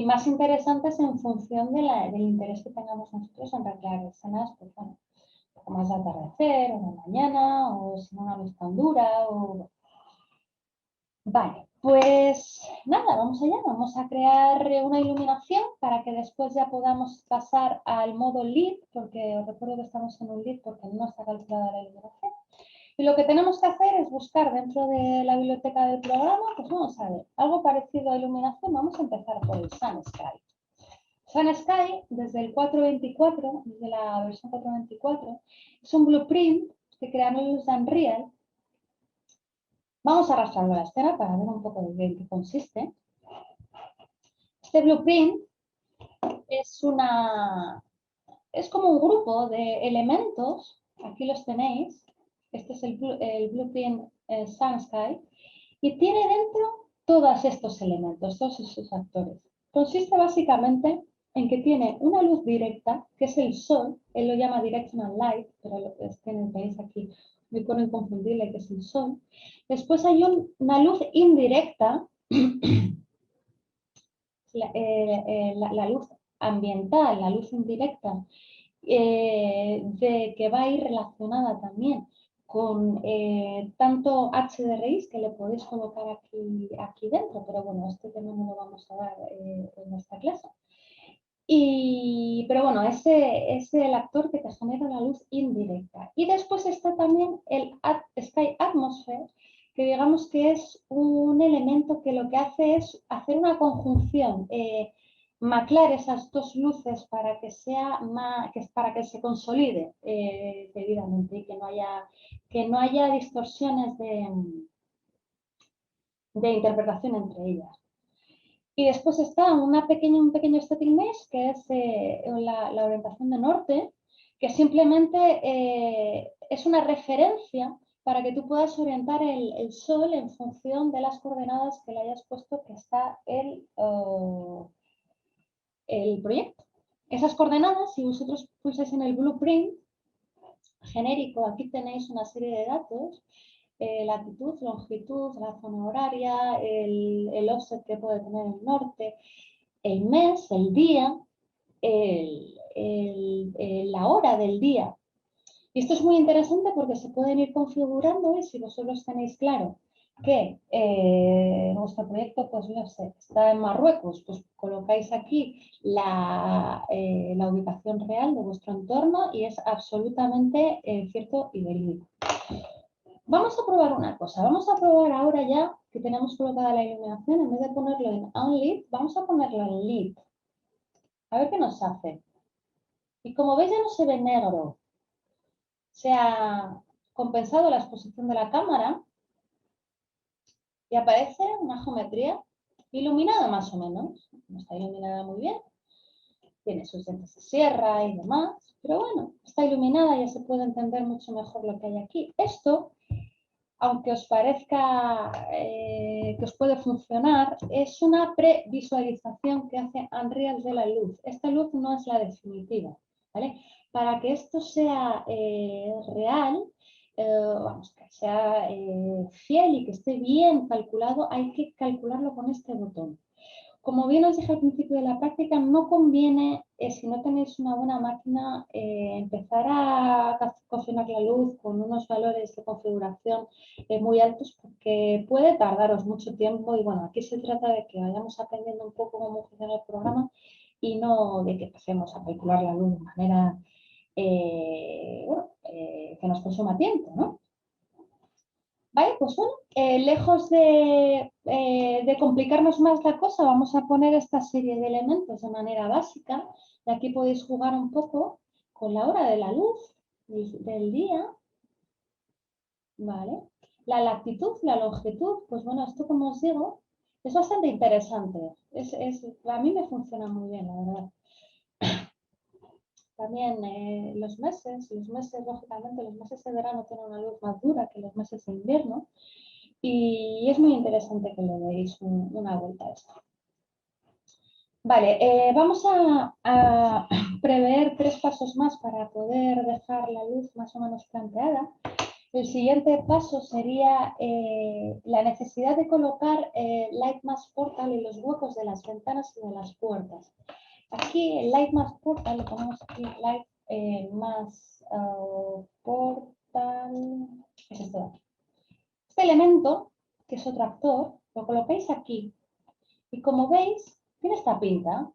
más interesantes en función del interés que tengamos nosotros en recrear escenas, pues bueno, un poco más de atardecer o de mañana o sin una luz tan dura o... Vale, pues nada, vamos allá, vamos a crear una iluminación para que después ya podamos pasar al modo LED, porque os recuerdo que estamos en un LED porque no está calculada la iluminación. Y lo que tenemos que hacer es buscar dentro de la biblioteca del programa, pues vamos a ver, algo parecido a iluminación, vamos a empezar por el SunSky. SunSky, desde el 4.24, desde la versión 4.24, es un blueprint que creamos en Unreal. Vamos a arrastrarlo a la escena para ver un poco de en qué consiste. Este blueprint es como un grupo de elementos, aquí los tenéis, este es el blueprint SunSky, y tiene dentro todos estos elementos, todos esos actores. Consiste básicamente en que tiene una luz directa, que es el sol, él lo llama directional light, pero lo que tenéis aquí un icono inconfundible que es el sol. Después hay una luz indirecta, la luz ambiental, la luz indirecta, que va a ir relacionada también con tanto HDRIs que le podéis colocar aquí dentro, pero bueno, este tema no lo vamos a dar en esta clase. Pero bueno, ese es el actor que te genera la luz indirecta. Y después está también el Sky Atmosphere, que digamos que es un elemento que lo que hace es hacer una conjunción, maclar esas dos luces para que para que se consolide debidamente y que no haya distorsiones de interpretación entre ellas. Y después está un pequeño static mesh, que es la orientación de norte, que simplemente es una referencia para que tú puedas orientar el sol en función de las coordenadas que le hayas puesto que está el proyecto. Esas coordenadas, si vosotros pulsáis en el blueprint genérico, aquí tenéis una serie de datos, latitud, longitud, la zona horaria, el offset que puede tener el norte, el mes, el día, la hora del día. Y esto es muy interesante porque se pueden ir configurando y si vosotros tenéis claro que vuestro proyecto, pues no sé, está en Marruecos, pues colocáis aquí la ubicación real de vuestro entorno y es absolutamente cierto y verídico. Vamos a probar una cosa, vamos a probar ahora ya que tenemos colocada la iluminación, en vez de ponerlo en Unlit, vamos a ponerlo en Lit. A ver qué nos hace. Y como veis ya no se ve negro. Se ha compensado la exposición de la cámara y aparece una geometría iluminada más o menos. No está iluminada muy bien. Tiene sus dientes de sierra y demás. Pero bueno, está iluminada y ya se puede entender mucho mejor lo que hay aquí. Esto, aunque os parezca que os puede funcionar, es una previsualización que hace Unreal de la luz. Esta luz no es la definitiva, ¿vale? Para que esto sea real, vamos, que sea fiel y que esté bien calculado, hay que calcularlo con este botón. Como bien os dije al principio de la práctica, no conviene, si no tenéis una buena máquina, empezar a cocinar la luz con unos valores de configuración muy altos porque puede tardaros mucho tiempo y bueno, aquí se trata de que vayamos aprendiendo un poco cómo funciona el programa y no de que empecemos a calcular la luz de manera que nos consuma tiempo, ¿no? Vale, pues bueno, lejos de complicarnos más la cosa, vamos a poner esta serie de elementos de manera básica. Y aquí podéis jugar un poco con la hora de la luz del día. Vale. La latitud, la longitud, pues bueno, esto como os digo, es bastante interesante. A mí me funciona muy bien, la verdad. también los meses, lógicamente, los meses de verano tienen una luz más dura que los meses de invierno y es muy interesante que le deis una vuelta a esto. Vale, vamos a prever 3 pasos más para poder dejar la luz más o menos planteada. El siguiente paso sería la necesidad de colocar Light Mask Portal en los huecos de las ventanas y de las puertas. Aquí el Light Mask Portal, lo ponemos aquí, Light Mask Portal, es esto de aquí. Este elemento, que es otro actor, lo colocáis aquí y como veis, tiene esta pinta.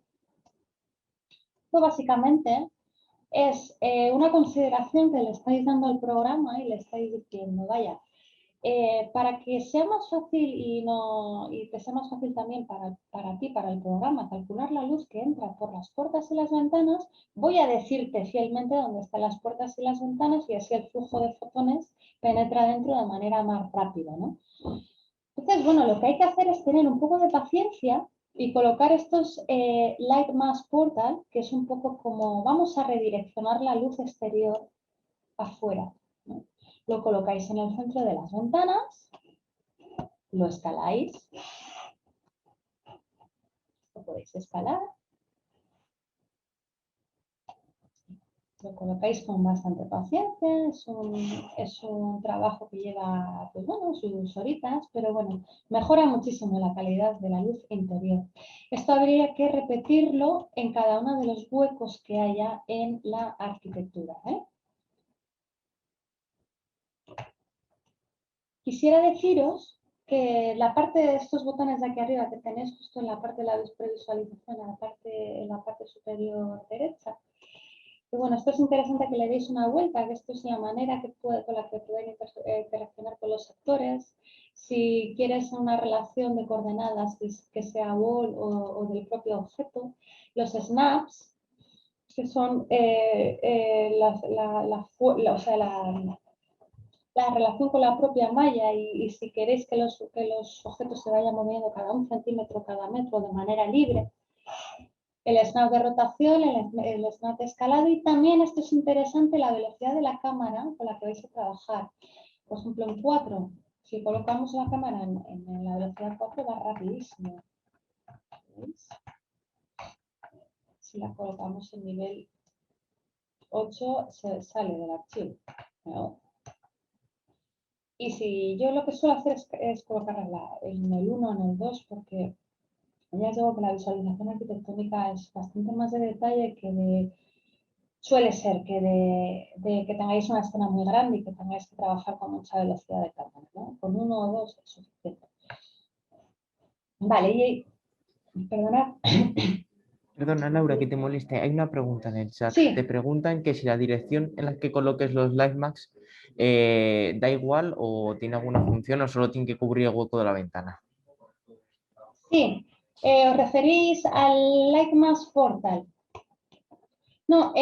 Esto básicamente es una consideración que le estáis dando al programa y le estáis diciendo, vaya, para que sea más fácil y que sea más fácil también para ti, para el programa, calcular la luz que entra por las puertas y las ventanas, voy a decirte fielmente dónde están las puertas y las ventanas y así el flujo de fotones penetra dentro de manera más rápida, ¿no? Entonces, bueno, lo que hay que hacer es tener un poco de paciencia y colocar estos Light Mask Portal, que es un poco como vamos a redireccionar la luz exterior afuera, ¿no? Lo colocáis en el centro de las ventanas, lo escaláis, lo podéis escalar, lo colocáis con bastante paciencia, es un trabajo que lleva, pues bueno, sus horitas, pero bueno, mejora muchísimo la calidad de la luz interior. Esto habría que repetirlo en cada uno de los huecos que haya en la arquitectura, ¿eh? Quisiera deciros que la parte de estos botones de aquí arriba que tenéis justo en la parte de la previsualización, en la parte superior derecha, y bueno, esto es interesante que le deis una vuelta, que esto es la manera con la que pueden interaccionar con los actores. Si quieres una relación de coordenadas que sea wall o del propio objeto, los snaps, que son la relación con la propia malla y si queréis que los objetos se vayan moviendo cada 1 centímetro, cada metro de manera libre. El snap de rotación, el snap de escalado y también, esto es interesante, la velocidad de la cámara con la que vais a trabajar. Por ejemplo, en 4, si colocamos la cámara en la velocidad 4 va rapidísimo. ¿Veis? Si la colocamos en nivel 8 se sale del archivo, ¿no? Y si yo lo que suelo hacer es colocarla en el 1 o en el 2 porque ya os digo que la visualización arquitectónica es bastante más de detalle que suele ser que que tengáis una escena muy grande y que tengáis que trabajar con mucha velocidad de cámara, ¿no? Con 1 o 2 es suficiente. Vale, y perdonad.
Perdona, Laura, que te moleste. Hay una pregunta en el chat.
Sí.
Te preguntan que si la dirección en la que coloques los Livemax da igual o tiene alguna función o solo tiene que cubrir el hueco de la ventana.
Sí, os referís al Light Mask Portal. No,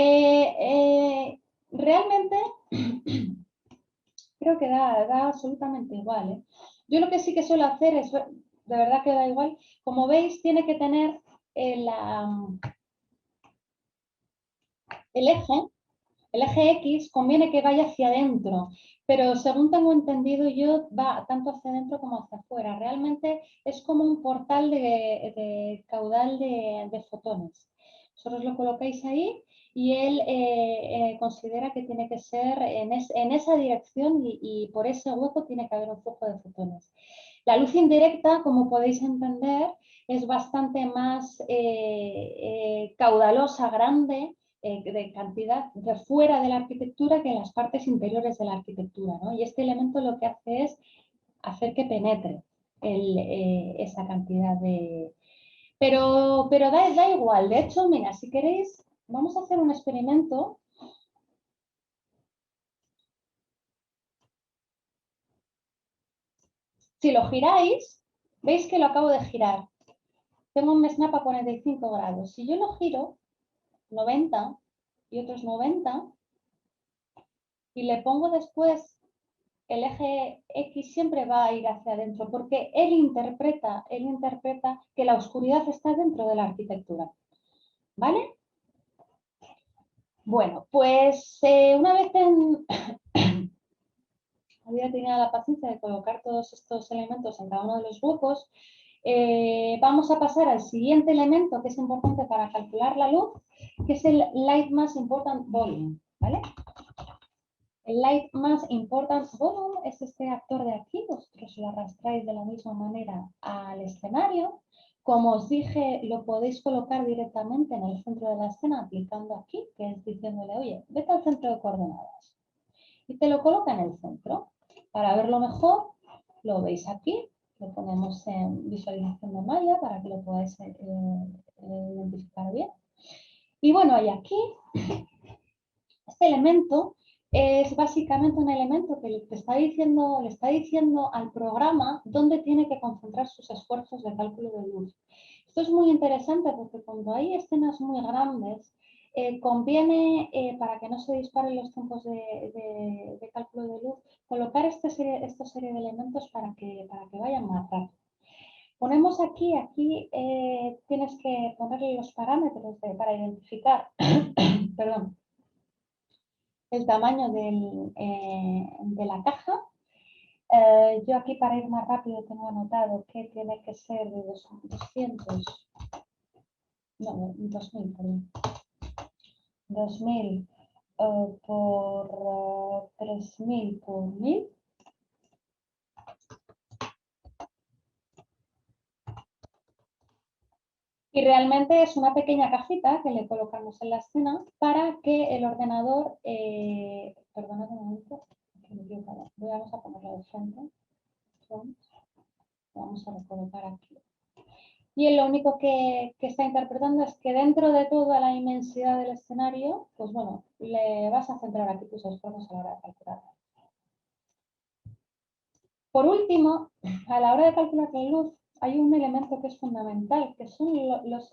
realmente creo que da absolutamente igual, ¿eh? Yo lo que sí que suelo hacer es, de verdad que da igual, como veis tiene que tener el eje X, conviene que vaya hacia adentro, pero según tengo entendido yo va tanto hacia adentro como hacia afuera. Realmente es como un portal de caudal de fotones. Vosotros lo colocáis ahí y él considera que tiene que ser en esa dirección y por ese hueco tiene que haber un flujo de fotones. La luz indirecta, como podéis entender, es bastante más caudalosa, grande, de cantidad de fuera de la arquitectura que en las partes interiores de la arquitectura, ¿no? Y este elemento lo que hace es hacer que penetre esa cantidad de... Pero da igual. De hecho, mira, si queréis, vamos a hacer un experimento. Si lo giráis, veis que lo acabo de girar. Tengo un snap a 45 grados. Si yo lo giro 90 y otros 90 y le pongo después el eje X siempre va a ir hacia adentro porque él interpreta que la oscuridad está dentro de la arquitectura. ¿Vale? Bueno, pues una vez había tenido la paciencia de colocar todos estos elementos en cada uno de los huecos, vamos a pasar al siguiente elemento que es importante para calcular la luz, que es el Light Mass Important Volume, ¿vale? El Light Mass Important Volume es este actor de aquí, vosotros lo arrastráis de la misma manera al escenario. Como os dije, lo podéis colocar directamente en el centro de la escena aplicando aquí, que es diciéndole, oye, vete al centro de coordenadas. Y te lo coloca en el centro. Para verlo mejor, lo veis aquí, lo ponemos en visualización de malla para que lo podáis identificar bien. Y bueno, y aquí, este elemento es básicamente un elemento que le está diciendo al programa dónde tiene que concentrar sus esfuerzos de cálculo de luz. Esto es muy interesante porque cuando hay escenas muy grandes, conviene, para que no se disparen los tiempos de cálculo de luz, colocar esta serie de elementos para que vayan más rápido. Ponemos aquí tienes que ponerle los parámetros para identificar perdón, el tamaño de la caja. Yo aquí para ir más rápido tengo anotado que tiene que ser de 2000, perdón. 2000 por 3000 por 1000. Y realmente es una pequeña cajita que le colocamos en la escena para que el ordenador, perdonad un momento, que me equivoco, vamos a ponerlo de frente. Vamos a recolocar aquí. Y él lo único que está interpretando es que dentro de toda la inmensidad del escenario, pues bueno, le vas a centrar aquí tus esfuerzos a la hora de calcular. Por último, a la hora de calcular la luz, hay un elemento que es fundamental, que son los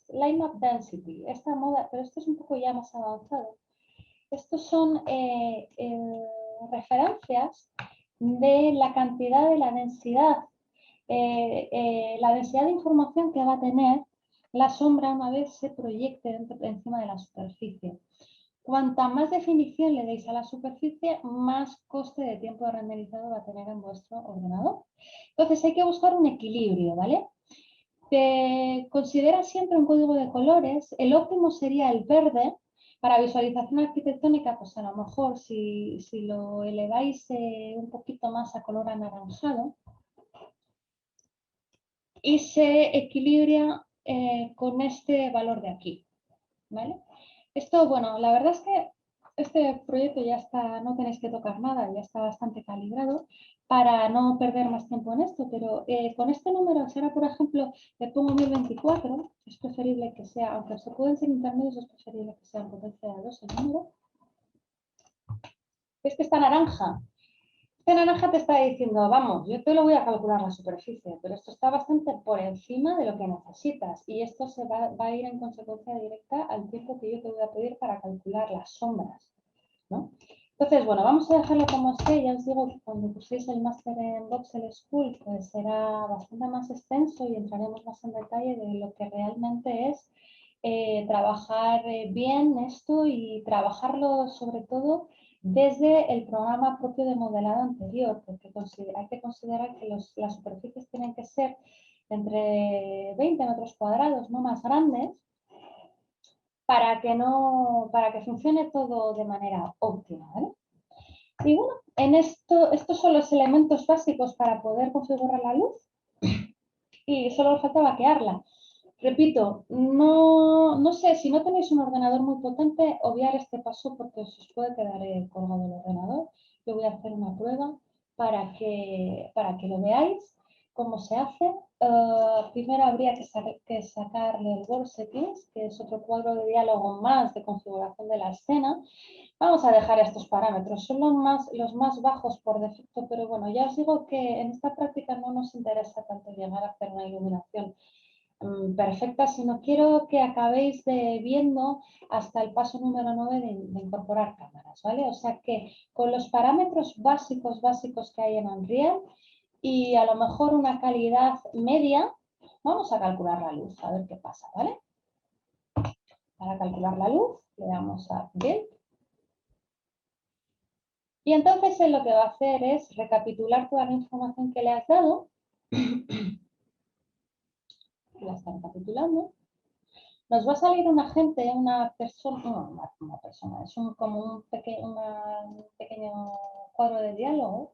line of density. Esta moda, pero esto es un poco ya más avanzado. Estos son referencias de la cantidad de la densidad de información que va a tener la sombra una vez se proyecte encima de la superficie. Cuanta más definición le deis a la superficie, más coste de tiempo de renderizado va a tener en vuestro ordenador. Entonces hay que buscar un equilibrio, ¿vale? Considera siempre un código de colores. El óptimo sería el verde. Para visualización arquitectónica, pues a lo mejor si lo eleváis un poquito más a color anaranjado, y se equilibra con este valor de aquí, ¿vale? Esto, bueno, la verdad es que este proyecto ya está, no tenéis que tocar nada, ya está bastante calibrado para no perder más tiempo en esto, pero con este número, si ahora por ejemplo le pongo 1024, es preferible que sea, aunque se pueden ser intermedios, es preferible que sea en potencia de 2 el número. ¿Ves que está naranja? Este naranja te está diciendo, vamos, yo te lo voy a calcular la superficie, pero esto está bastante por encima de lo que necesitas y esto se va a ir en consecuencia directa al tiempo que yo te voy a pedir para calcular las sombras, ¿no? Entonces, bueno, vamos a dejarlo como esté. Ya os digo que cuando curséis el máster en Voxel School, pues será bastante más extenso y entraremos más en detalle de lo que realmente es trabajar bien esto y trabajarlo sobre todo desde el programa propio de modelado anterior, porque hay que considerar que las superficies tienen que ser entre 20 metros cuadrados, no más grandes, para que funcione todo de manera óptima, ¿vale? Y bueno, estos son los elementos básicos para poder configurar la luz y solo falta vaquearla. Repito, no sé, si no tenéis un ordenador muy potente, obviar este paso porque os puede quedar colgado el ordenador. Yo voy a hacer una prueba para que lo veáis cómo se hace. Primero habría que sacarle el World Settings, que es otro cuadro de diálogo más de configuración de la escena. Vamos a dejar estos parámetros, son los más bajos por defecto, pero bueno, ya os digo que en esta práctica no nos interesa tanto llegar a hacer una iluminación perfecta, sino quiero que acabéis viendo hasta el paso número 9 de incorporar cámaras, ¿vale? O sea que con los parámetros básicos que hay en Unreal y a lo mejor una calidad media, vamos a calcular la luz, a ver qué pasa, ¿vale? Para calcular la luz, le damos a Build. Y entonces él lo que va a hacer es recapitular toda la información que le has dado. La está recapitulando. Nos va a salir un agente, una persona, no, una persona, es como un pequeño cuadro de diálogo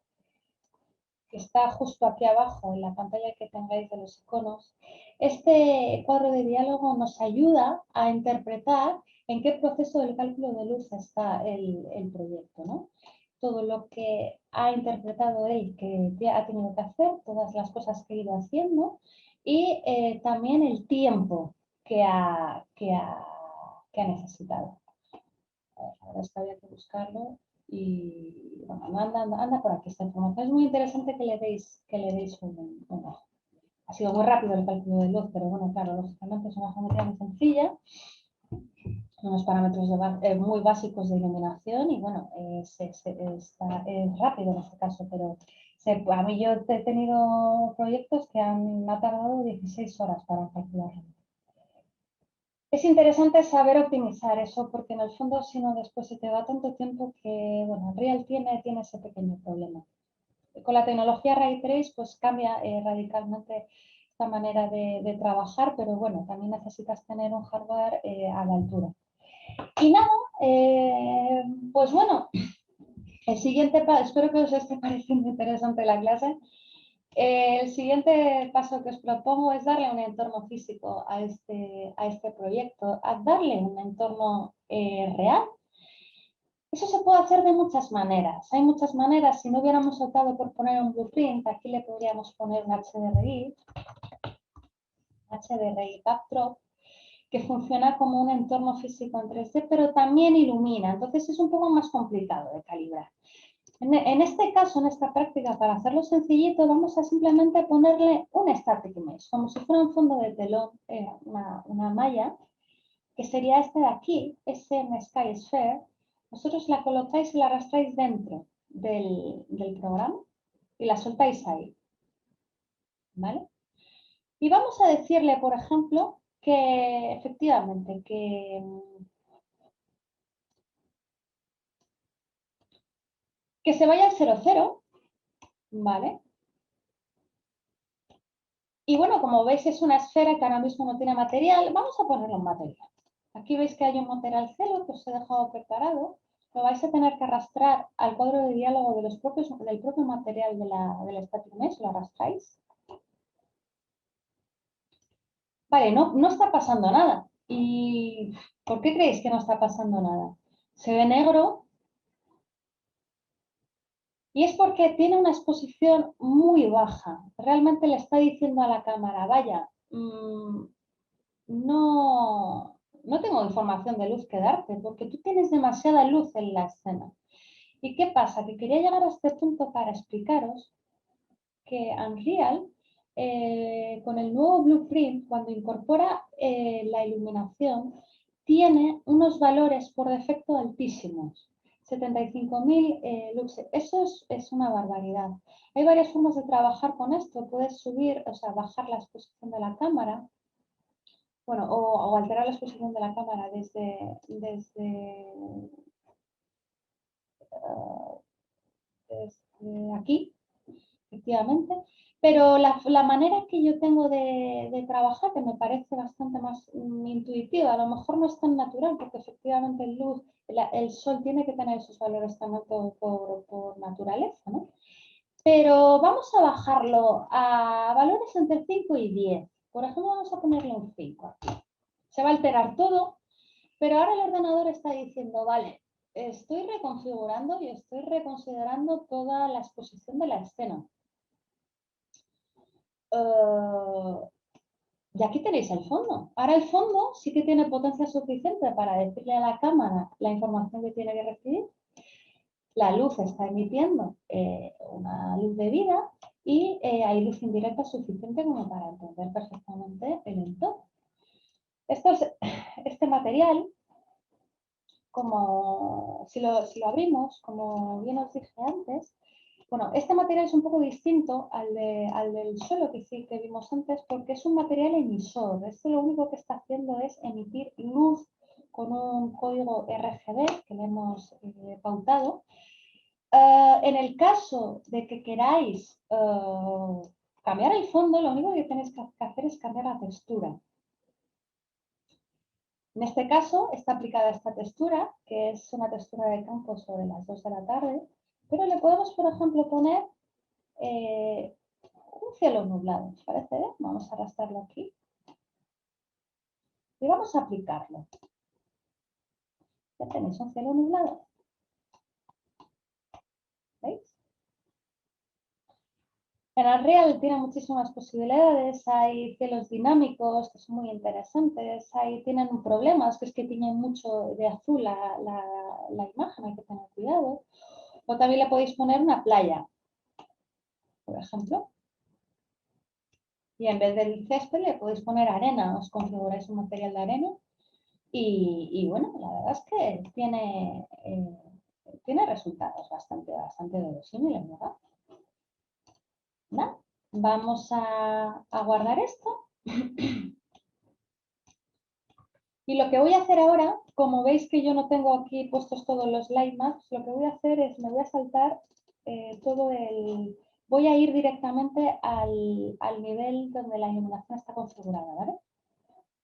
que está justo aquí abajo en la pantalla que tengáis de los iconos. Este cuadro de diálogo nos ayuda a interpretar en qué proceso del cálculo de luz está el proyecto, ¿no? Todo lo que ha interpretado él que ha tenido que hacer, todas las cosas que ha ido haciendo y también el tiempo que ha necesitado. Ahora es que había que buscarlo y bueno, anda por aquí esta información. Es muy interesante que le deis un ojo. Ha sido muy rápido el cálculo de luz, pero bueno, claro, lógicamente es una geometría muy sencilla, unos parámetros muy básicos de iluminación y bueno, es rápido en este caso, pero a mí yo he tenido proyectos que me ha tardado 16 horas para calcularlo. Es interesante saber optimizar eso, porque en el fondo, si no, después se te va tanto tiempo que, bueno, Unreal tiene ese pequeño problema. Con la tecnología Ray Trace, pues cambia radicalmente esta manera de trabajar, pero bueno, también necesitas tener un hardware a la altura. Y nada, pues bueno, el siguiente paso, espero que os esté pareciendo interesante la clase. El siguiente paso que os propongo es darle un entorno físico a este proyecto, a darle un entorno real. Eso se puede hacer de muchas maneras. Hay muchas maneras. Si no hubiéramos optado por poner un blueprint, aquí le podríamos poner un HDRI Backdrop, que funciona como un entorno físico en 3D, pero también ilumina. Entonces es un poco más complicado de calibrar. En este caso, en esta práctica, para hacerlo sencillito, vamos a simplemente ponerle un static image, como si fuera un fondo de telón, una malla, que sería este de aquí, Sky Sphere. Vosotros la colocáis y la arrastráis dentro del programa y la soltáis ahí. ¿Vale? Y vamos a decirle, por ejemplo, que efectivamente, que se vaya al 0,0, ¿vale? Y bueno, como veis es una esfera que ahora mismo no tiene material, vamos a ponerle un material. Aquí veis que hay un material celo que os he dejado preparado, lo vais a tener que arrastrar al cuadro de diálogo del propio material del static mesh, lo arrastráis. Vale, no está pasando nada. ¿Y por qué creéis que no está pasando nada? Se ve negro y es porque tiene una exposición muy baja. Realmente le está diciendo a la cámara, vaya, no tengo información de luz que darte porque tú tienes demasiada luz en la escena. ¿Y qué pasa? Que quería llegar a este punto para explicaros que Unreal, con el nuevo blueprint, cuando incorpora la iluminación, tiene unos valores por defecto altísimos. 75.000 lux. Eso es una barbaridad. Hay varias formas de trabajar con esto. Puedes subir, o sea, bajar la exposición de la cámara. Bueno, o alterar la exposición de la cámara desde aquí, efectivamente. Pero la manera que yo tengo de trabajar, que me parece bastante más intuitiva, a lo mejor no es tan natural, porque efectivamente el sol tiene que tener esos valores también por naturaleza, ¿no? Pero vamos a bajarlo a valores entre 5 y 10. Por ejemplo, vamos a ponerle un 5 aquí. Se va a alterar todo, pero ahora el ordenador está diciendo, vale, estoy reconfigurando y estoy reconsiderando toda la exposición de la escena. Y aquí tenéis el fondo. Ahora el fondo sí que tiene potencia suficiente para decirle a la cámara la información que tiene que recibir. La luz está emitiendo una luz de vida y hay luz indirecta suficiente como para entender perfectamente el entorno. Este material, como si lo abrimos, como bien os dije antes, bueno, este material es un poco distinto al del suelo que vimos antes porque es un material emisor. Esto lo único que está haciendo es emitir luz con un código RGB que le hemos pautado. En el caso de que queráis cambiar el fondo, lo único que tenéis que hacer es cambiar la textura. En este caso está aplicada esta textura, que es una textura de campo sobre las 2 de la tarde, pero le podemos, por ejemplo, poner un cielo nublado. ¿Os parece bien? Vamos a arrastrarlo aquí y vamos a aplicarlo. Ya tenéis un cielo nublado. ¿Veis? En Unreal tiene muchísimas posibilidades, hay cielos dinámicos que son muy interesantes, tienen un problema, es que tienen mucho de azul la imagen, hay que tener cuidado. O también le podéis poner una playa, por ejemplo. Y en vez del césped le podéis poner arena, os configuráis un material de arena. Y bueno, la verdad es que tiene resultados bastante verosímiles, ¿verdad? ¿No? Vamos a guardar esto. Y lo que voy a hacer ahora, como veis que yo no tengo aquí puestos todos los light maps, lo que voy a hacer es, me voy a saltar voy a ir directamente al nivel donde la iluminación está configurada, ¿vale?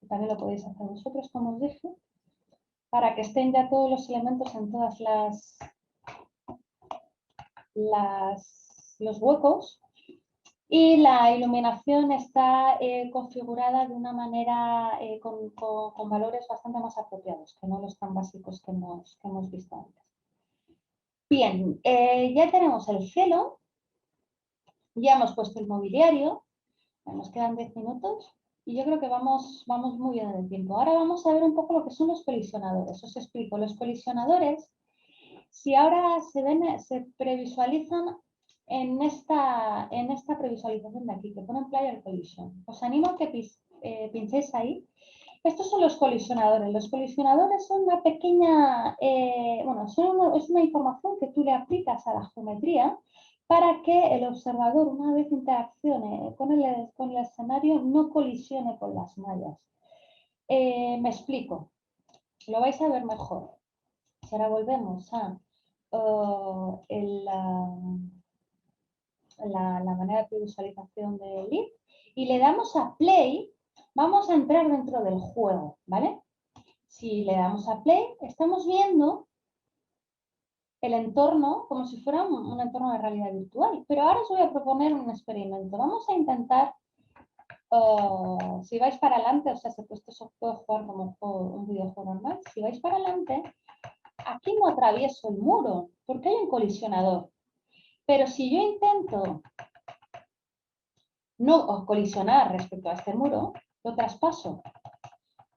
También lo podéis hacer vosotros, como os dije, para que estén ya todos los elementos en todas los huecos. Y la iluminación está configurada de una manera con valores bastante más apropiados, que no los tan básicos que hemos visto antes. Bien, ya tenemos el cielo, ya hemos puesto el mobiliario, nos quedan 10 minutos y yo creo que vamos muy bien en el tiempo. Ahora vamos a ver un poco lo que son los colisionadores. Os explico, los colisionadores, si ahora se previsualizan en esta previsualización de aquí, que pone Player Collision. Os animo a que pinchéis ahí. Estos son los colisionadores. Los colisionadores son una pequeña, es una información que tú le aplicas a la geometría para que el observador, una vez interaccione con el escenario, no colisione con las mallas. Me explico. Lo vais a ver mejor. Si ahora volvemos a la manera de visualización del lead y le damos a play, vamos a entrar dentro del juego, ¿vale? Si le damos a play, estamos viendo el entorno como si fuera un entorno de realidad virtual. Pero ahora os voy a proponer un experimento. Vamos a intentar, si vais para adelante, o sea, esto se puede jugar como un videojuego normal. Si vais para adelante, aquí no atravieso el muro porque hay un colisionador. Pero si yo intento no colisionar respecto a este muro, lo traspaso.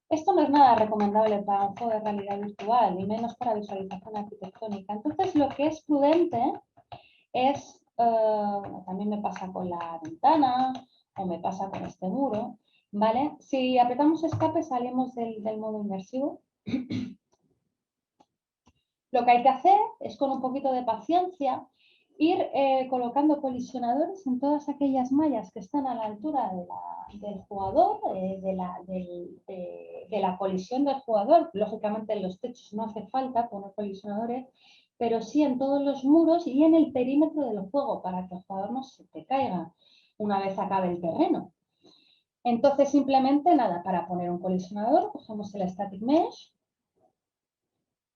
Esto no es nada recomendable para un juego de realidad virtual, ni menos para visualización arquitectónica. Entonces, lo que es prudente es, también me pasa con la ventana o me pasa con este muro, ¿vale? Si apretamos escape salimos del modo inmersivo. Lo que hay que hacer es, con un poquito de paciencia, ir colocando colisionadores en todas aquellas mallas que están a la altura del jugador, de la colisión del jugador. Lógicamente en los techos no hace falta poner colisionadores, pero sí en todos los muros y en el perímetro del juego para que el jugador no se te caiga una vez acabe el terreno. Entonces simplemente nada, para poner un colisionador cogemos el Static Mesh,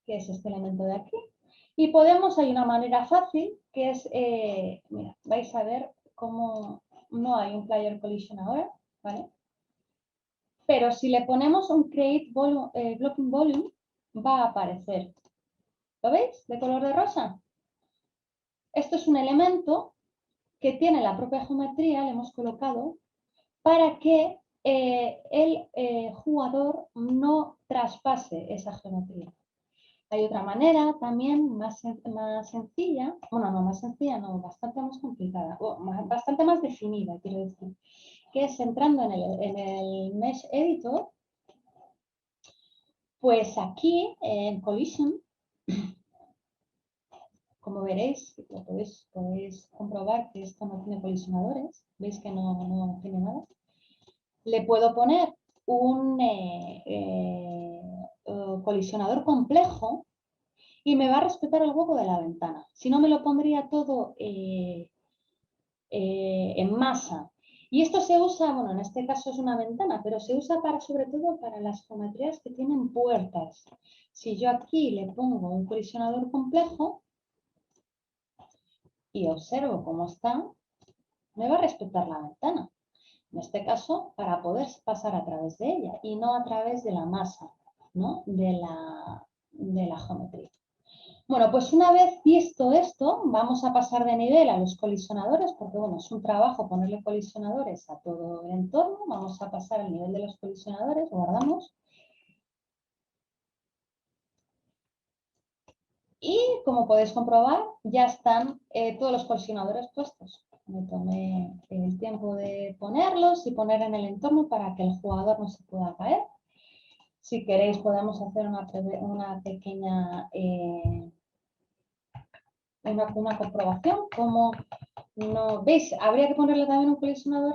que es este elemento de aquí. Y hay una manera fácil, que es, mira, vais a ver cómo no hay un Player Collision ahora, ¿vale? Pero si le ponemos un Create Blocking Volume, va a aparecer. ¿Lo veis? De color de rosa. Esto es un elemento que tiene la propia geometría, le hemos colocado, para que el jugador no traspase esa geometría. Hay otra manera también más sencilla, bueno, no más sencilla, no, bastante más complicada, bastante más definida, quiero decir, que es entrando en el Mesh Editor, pues aquí en Collision, como veréis, podéis comprobar que esto no tiene colisionadores, veis que no tiene nada. Le puedo poner un colisionador complejo y me va a respetar el hueco de la ventana. Si no, me lo pondría todo en masa. Y esto se usa, bueno, en este caso es una ventana, pero se usa sobre todo para las geometrías que tienen puertas. Si yo aquí le pongo un colisionador complejo y observo cómo está, me va a respetar la ventana. En este caso, para poder pasar a través de ella y no a través de la masa, ¿no? de la geometría. Bueno, pues una vez visto esto, vamos a pasar de nivel a los colisionadores, porque bueno, es un trabajo ponerle colisionadores a todo el entorno. Vamos a pasar al nivel de los colisionadores, guardamos. Y como podéis comprobar, ya están todos los colisionadores puestos. Me tomé el tiempo de ponerlos y poner en el entorno para que el jugador no se pueda caer. Si queréis podemos hacer una pequeña una comprobación. Como no, ¿veis? Habría que ponerle también un colisionador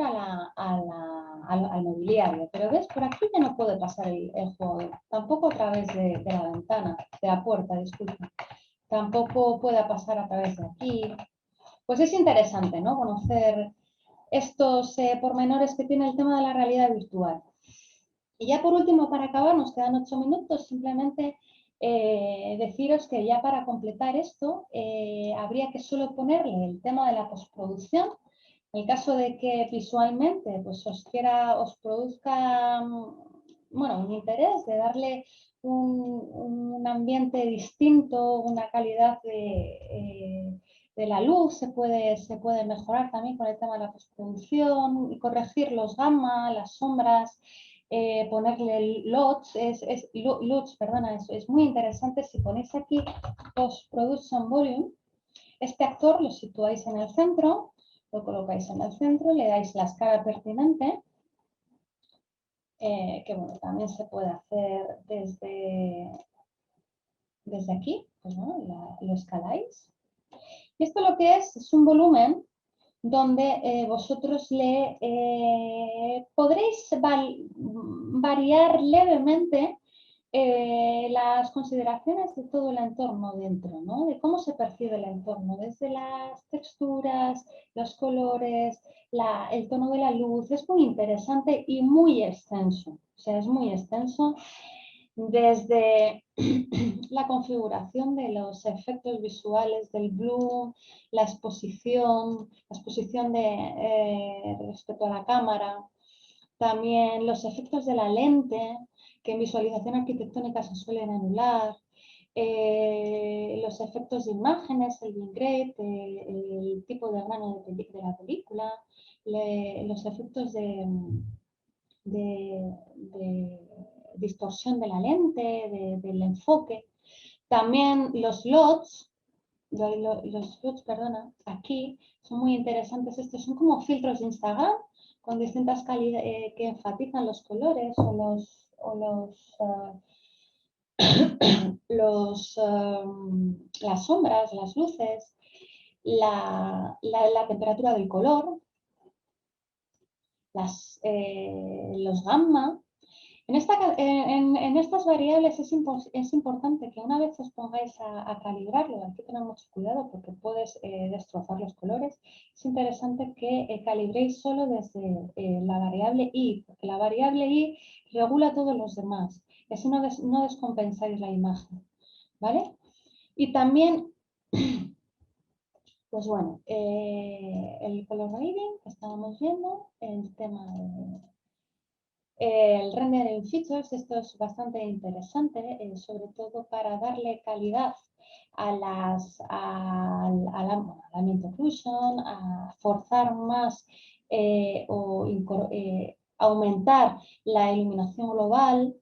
al mobiliario. Pero ¿ves? Por aquí ya no puede pasar el jugador. Tampoco a través de la ventana, de la puerta, disculpen. Tampoco pueda pasar a través de aquí. Pues es interesante, ¿no? Conocer estos pormenores que tiene el tema de la realidad virtual. Y ya por último, para acabar, nos quedan 8 minutos, simplemente deciros que ya para completar esto habría que solo ponerle el tema de la postproducción. En el caso de que visualmente pues, os produzca bueno, un interés de darle un ambiente distinto, una calidad de la luz, se puede mejorar también con el tema de la postproducción y corregir los gamma, las sombras, ponerle LUTs, perdona, es muy interesante. Si ponéis aquí Post-Production Volume, este actor lo situáis en el centro, lo colocáis en el centro, le dais la escala pertinente, que bueno, también se puede hacer desde aquí, pues, ¿no? Lo escaláis. Y esto lo que es un volumen donde vosotros le podréis variar levemente las consideraciones de todo el entorno dentro, ¿no? De cómo se percibe el entorno, desde las texturas, los colores, el tono de la luz. Es muy interesante y muy extenso. O sea, es muy extenso desde la configuración de los efectos visuales del bloom, la exposición respecto a la cámara, también los efectos de la lente, que en visualización arquitectónica se suelen anular, los efectos de imágenes, el vignette, el tipo de grano de la película, los efectos de distorsión de la lente, del enfoque. También los LUTs, perdona, aquí son muy interesantes. Estos son como filtros de Instagram con distintas calidades que enfatizan los colores las sombras, las luces, la temperatura del color, los gamma. En estas variables es importante que una vez os pongáis a calibrarlo, hay que tener mucho cuidado porque puedes destrozar los colores. Es interesante que calibréis solo desde la variable I, porque la variable I regula todos los demás. Y así no descompensáis la imagen, ¿vale? Y también, pues bueno, el color grading que estábamos viendo, el tema de el rendering features, esto es bastante interesante, sobre todo para darle calidad a la ambient occlusion, a forzar más aumentar la iluminación global,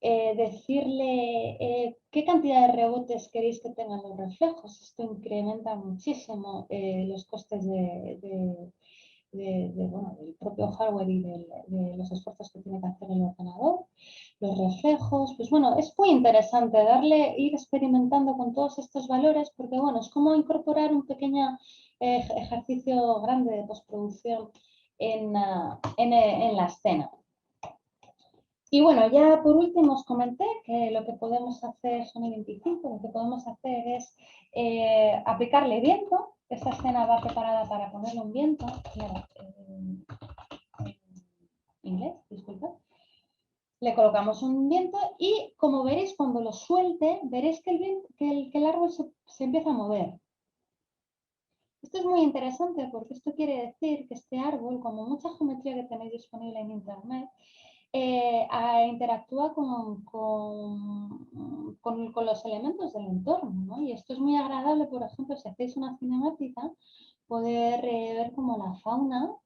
decirle qué cantidad de rebotes queréis que tengan los reflejos. Esto incrementa muchísimo los costes del propio hardware y de los esfuerzos que tiene que hacer el ordenador, los reflejos. Pues bueno, es muy interesante ir experimentando con todos estos valores porque bueno, es como incorporar un pequeño ejercicio grande de postproducción en la escena. Y bueno, ya por último os comenté que lo que podemos hacer son 25, lo que podemos hacer es aplicarle viento. Esta escena va preparada para ponerle un viento. Mira, en inglés, disculpa. Le colocamos un viento y como veréis cuando lo suelte, veréis que el árbol se empieza a mover. Esto es muy interesante porque esto quiere decir que este árbol, como mucha geometría que tenéis disponible en internet, interactúa con los elementos del entorno, ¿no? Y esto es muy agradable, por ejemplo, si hacéis una cinemática, poder ver cómo la fauna,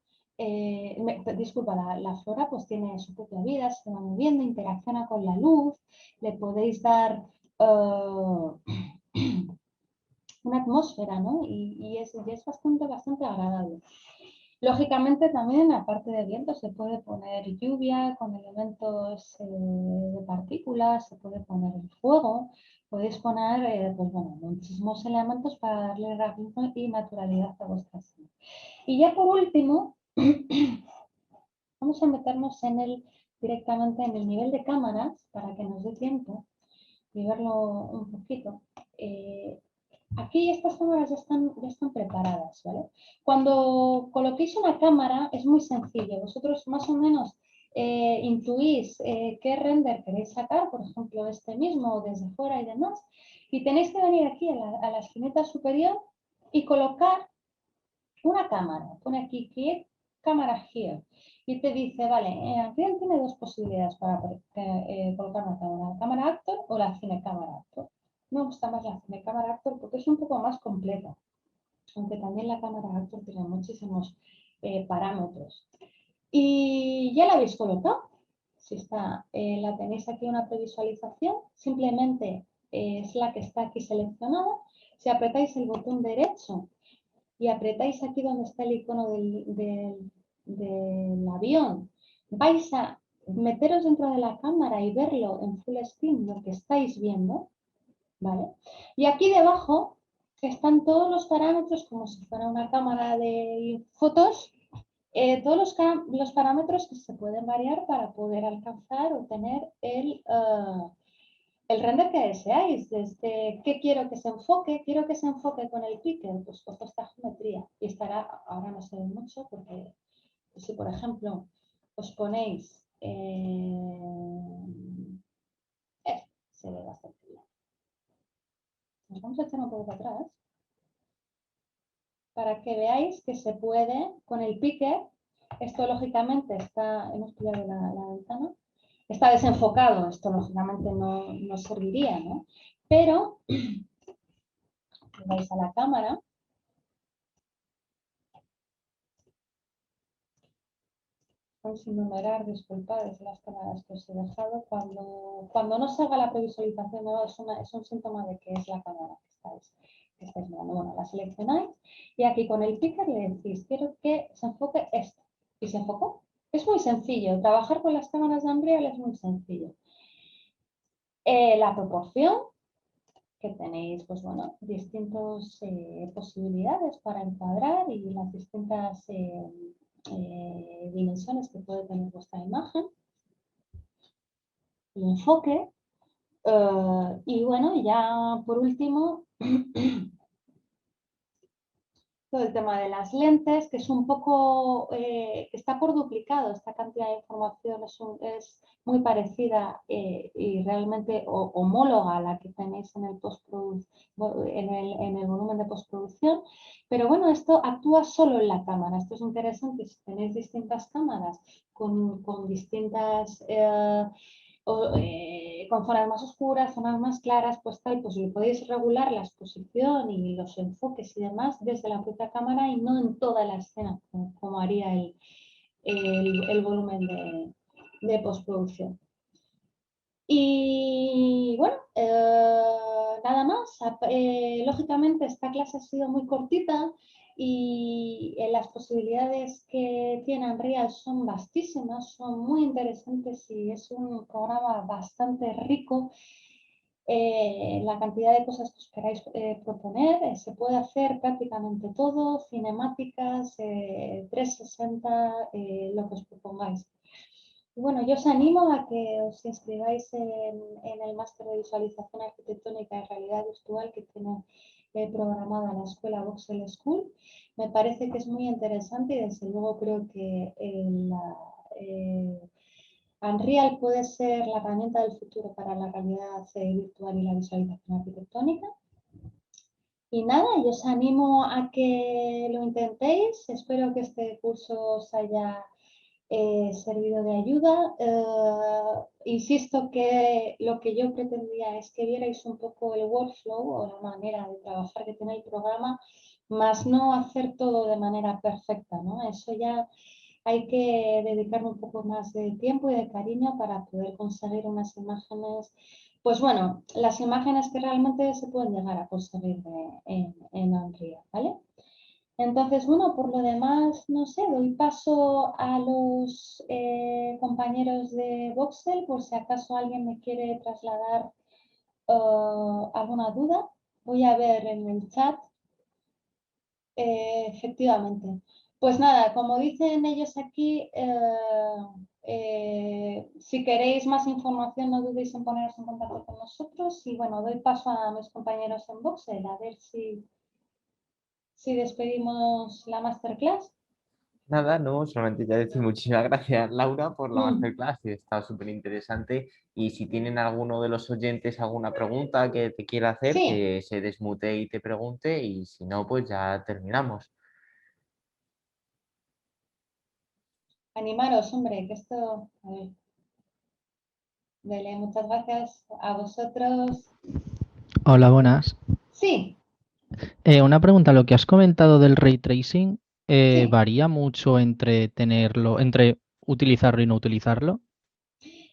disculpa, la flora pues tiene su propia vida, se va moviendo, interacciona con la luz, le podéis dar una atmósfera, ¿no? Y es bastante agradable. Lógicamente también, aparte de viento, se puede poner lluvia con elementos de partículas, se puede poner el fuego, podéis poner pues, bueno, muchísimos elementos para darle realismo y naturalidad a vuestra escena. Y ya por último, vamos a meternos directamente en el nivel de cámaras para que nos dé tiempo y verlo un poquito. Aquí estas cámaras ya están preparadas, ¿vale? Cuando coloquéis una cámara es muy sencillo. Vosotros más o menos intuís qué render queréis sacar, por ejemplo este mismo desde fuera y demás, y tenéis que venir aquí a la esquinita superior y colocar una cámara. Pone aquí Create Camera Here y te dice, vale, Unreal tiene dos posibilidades para colocar una cámara, la cámara Actor o la cinecámara Actor. Me gusta más la cinecámara Actor porque es un poco más completa, aunque también la cámara Actor tiene muchísimos parámetros. Y ya la habéis colocado. Si está, la tenéis aquí una previsualización, simplemente es la que está aquí seleccionada. Si apretáis el botón derecho y apretáis aquí donde está el icono del avión, vais a meteros dentro de la cámara y verlo en full screen, lo que estáis viendo, ¿vale? Y aquí debajo están todos los parámetros, como si fuera una cámara de fotos, todos los parámetros que se pueden variar para poder alcanzar o tener el render que deseáis, desde qué quiero que se enfoque con el picker, pues cojo esta geometría y estará, ahora no se ve mucho porque si por ejemplo os ponéis, se ve bastante bien. Nos vamos a echar un poco para atrás para que veáis que se puede con el picker, esto lógicamente está, hemos pillado la ventana, está desenfocado, esto lógicamente no serviría, ¿no? Pero vais a la cámara, vamos a enumerar, disculpad, es las cámaras que os he dejado, cuando no se haga la previsualización, ¿no? es un síntoma de que es la cámara que estáis mirando. Bueno, la seleccionáis y aquí con el picker le decís, quiero que se enfoque esto, y se enfocó. Es muy sencillo, trabajar con las cámaras de Unreal es muy sencillo. La proporción, que tenéis, pues bueno, distintas posibilidades para encuadrar y las distintas dimensiones que puede tener vuestra imagen. El enfoque. Y bueno, ya por último, todo el tema de las lentes, que es un poco, está por duplicado, esta cantidad de información es muy parecida y realmente homóloga a la que tenéis en el en el volumen de postproducción, pero bueno, esto actúa solo en la cámara. Esto es interesante si tenéis distintas cámaras con distintas con zonas más oscuras, zonas más claras, pues tal, pues le podéis regular la exposición y los enfoques y demás desde la propia cámara y no en toda la escena, como haría el volumen de postproducción. Y bueno, nada más. Lógicamente esta clase ha sido muy cortita y las posibilidades que tiene Unreal son vastísimas, son muy interesantes y es un programa bastante rico. La cantidad de cosas que os queráis proponer, se puede hacer prácticamente todo, cinemáticas, 360, lo que os propongáis. Bueno, yo os animo a que os inscribáis en el máster de visualización arquitectónica y realidad virtual que tiene programada la escuela Voxel School. Me parece que es muy interesante y desde luego creo que Unreal puede ser la herramienta del futuro para la realidad virtual y la visualización arquitectónica. Y nada, yo os animo a que lo intentéis. Espero que este curso os haya servido de ayuda. Insisto que lo que yo pretendía es que vierais un poco el workflow o la manera de trabajar que tiene el programa, más no hacer todo de manera perfecta, ¿no? Eso ya hay que dedicarle un poco más de tiempo y de cariño para poder conseguir unas imágenes, pues bueno, las imágenes que realmente se pueden llegar a conseguir en Unreal, ¿vale? Entonces, bueno, por lo demás, no sé, doy paso a los compañeros de Voxel por si acaso alguien me quiere trasladar alguna duda. Voy a ver en el chat. Efectivamente. Pues nada, como dicen ellos aquí, si queréis más información no dudéis en poneros en contacto con nosotros y bueno, doy paso a mis compañeros en Voxel a ver si despedimos la masterclass.
Nada, no, solamente ya decir muchísimas gracias, Laura, por la
Mm,
masterclass, que está súper interesante. Y si tienen alguno de los oyentes alguna pregunta que te quiera hacer,
sí,
que se desmute y te pregunte, y si no, pues ya terminamos.
animaros, hombre, que esto... A ver, muchas gracias a vosotros.
Hola, buenas.
Sí,
Una pregunta, lo que has comentado del ray tracing,
sí.
¿varía mucho entre tenerlo, entre utilizarlo y no utilizarlo?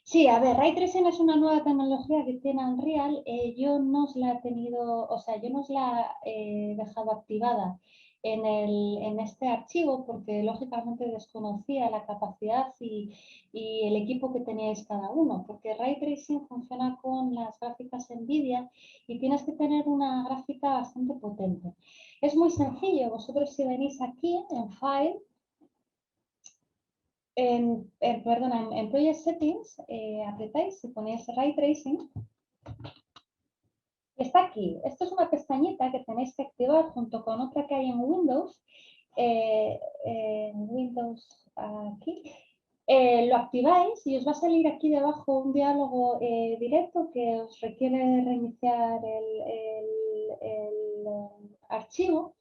Sí, a ver, Ray Tracing es una nueva tecnología que tiene Unreal. Yo no os la he tenido, o sea, yo no os la he dejado activada en este archivo porque lógicamente desconocía la capacidad y el equipo que teníais cada uno, porque Ray Tracing funciona con las gráficas NVIDIA y tienes que tener una gráfica bastante potente. Es muy sencillo, vosotros si venís aquí en File, en Project Settings, apretáis y ponéis Ray Tracing. Está aquí. Esto es una pestañita que tenéis que activar junto con otra que hay en Windows. En Windows aquí. Lo activáis y os va a salir aquí debajo un diálogo directo que os requiere reiniciar el archivo.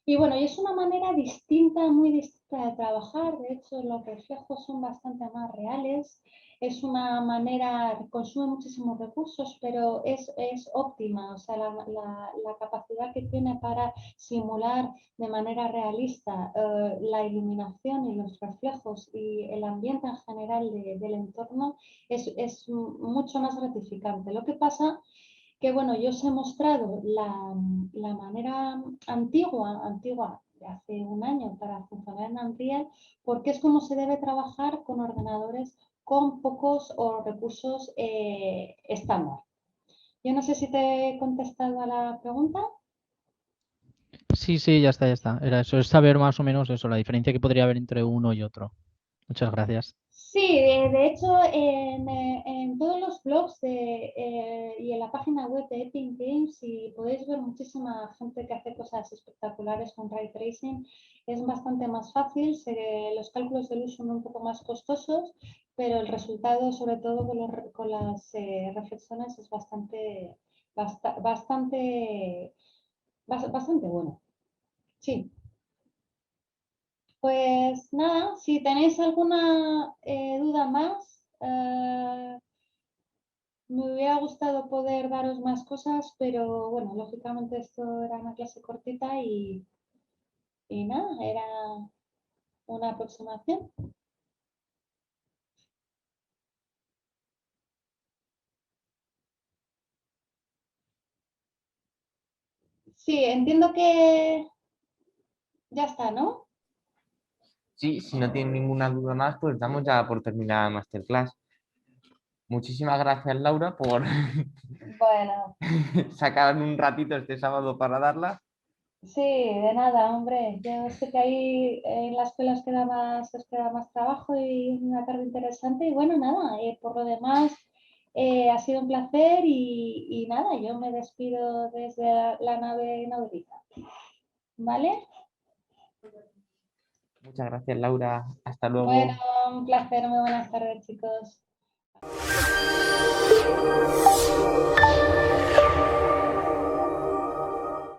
Y bueno, y es una manera distinta, muy distinta de trabajar. De hecho, los reflejos son bastante más reales. Es una manera, consume muchísimos recursos, pero es óptima. O sea, la capacidad que tiene para simular de manera realista la iluminación y los reflejos y el ambiente en general del entorno es mucho más gratificante. Lo que pasa que bueno, yo os he mostrado la manera antigua de hace un año para funcionar en Unreal, porque es como se debe trabajar con ordenadores con pocos o recursos estándar. Yo no sé si te he contestado a la pregunta.
Sí, sí, ya está, ya está. Era eso, es saber más o menos eso, la diferencia que podría haber entre uno y otro. Muchas gracias.
Sí, de hecho, en todos los blogs y en la página web de Epic Games, y podéis ver muchísima gente que hace cosas espectaculares con Ray Tracing, es bastante más fácil, los cálculos de luz son un poco más costosos, pero el resultado, sobre todo con las reflexiones, es bastante bueno. Sí. Pues nada, si tenéis alguna duda más, me hubiera gustado poder daros más cosas, pero bueno, lógicamente esto era una clase cortita y nada, era una aproximación. Sí, entiendo que ya está, ¿no?
Sí, si no tienen ninguna duda más, pues damos ya por terminada la masterclass. Muchísimas gracias, Laura, por
Bueno,
sacar un ratito este sábado para darla.
Sí, de nada, hombre. Yo sé que ahí en la escuela os queda más trabajo y una carga interesante. Y bueno, nada, por lo demás ha sido un placer y nada, yo me despido desde la nave nodriza. ¿Vale?
Muchas gracias, Laura. Hasta
Bueno,
luego.
un placer. Muy buenas tardes, chicos.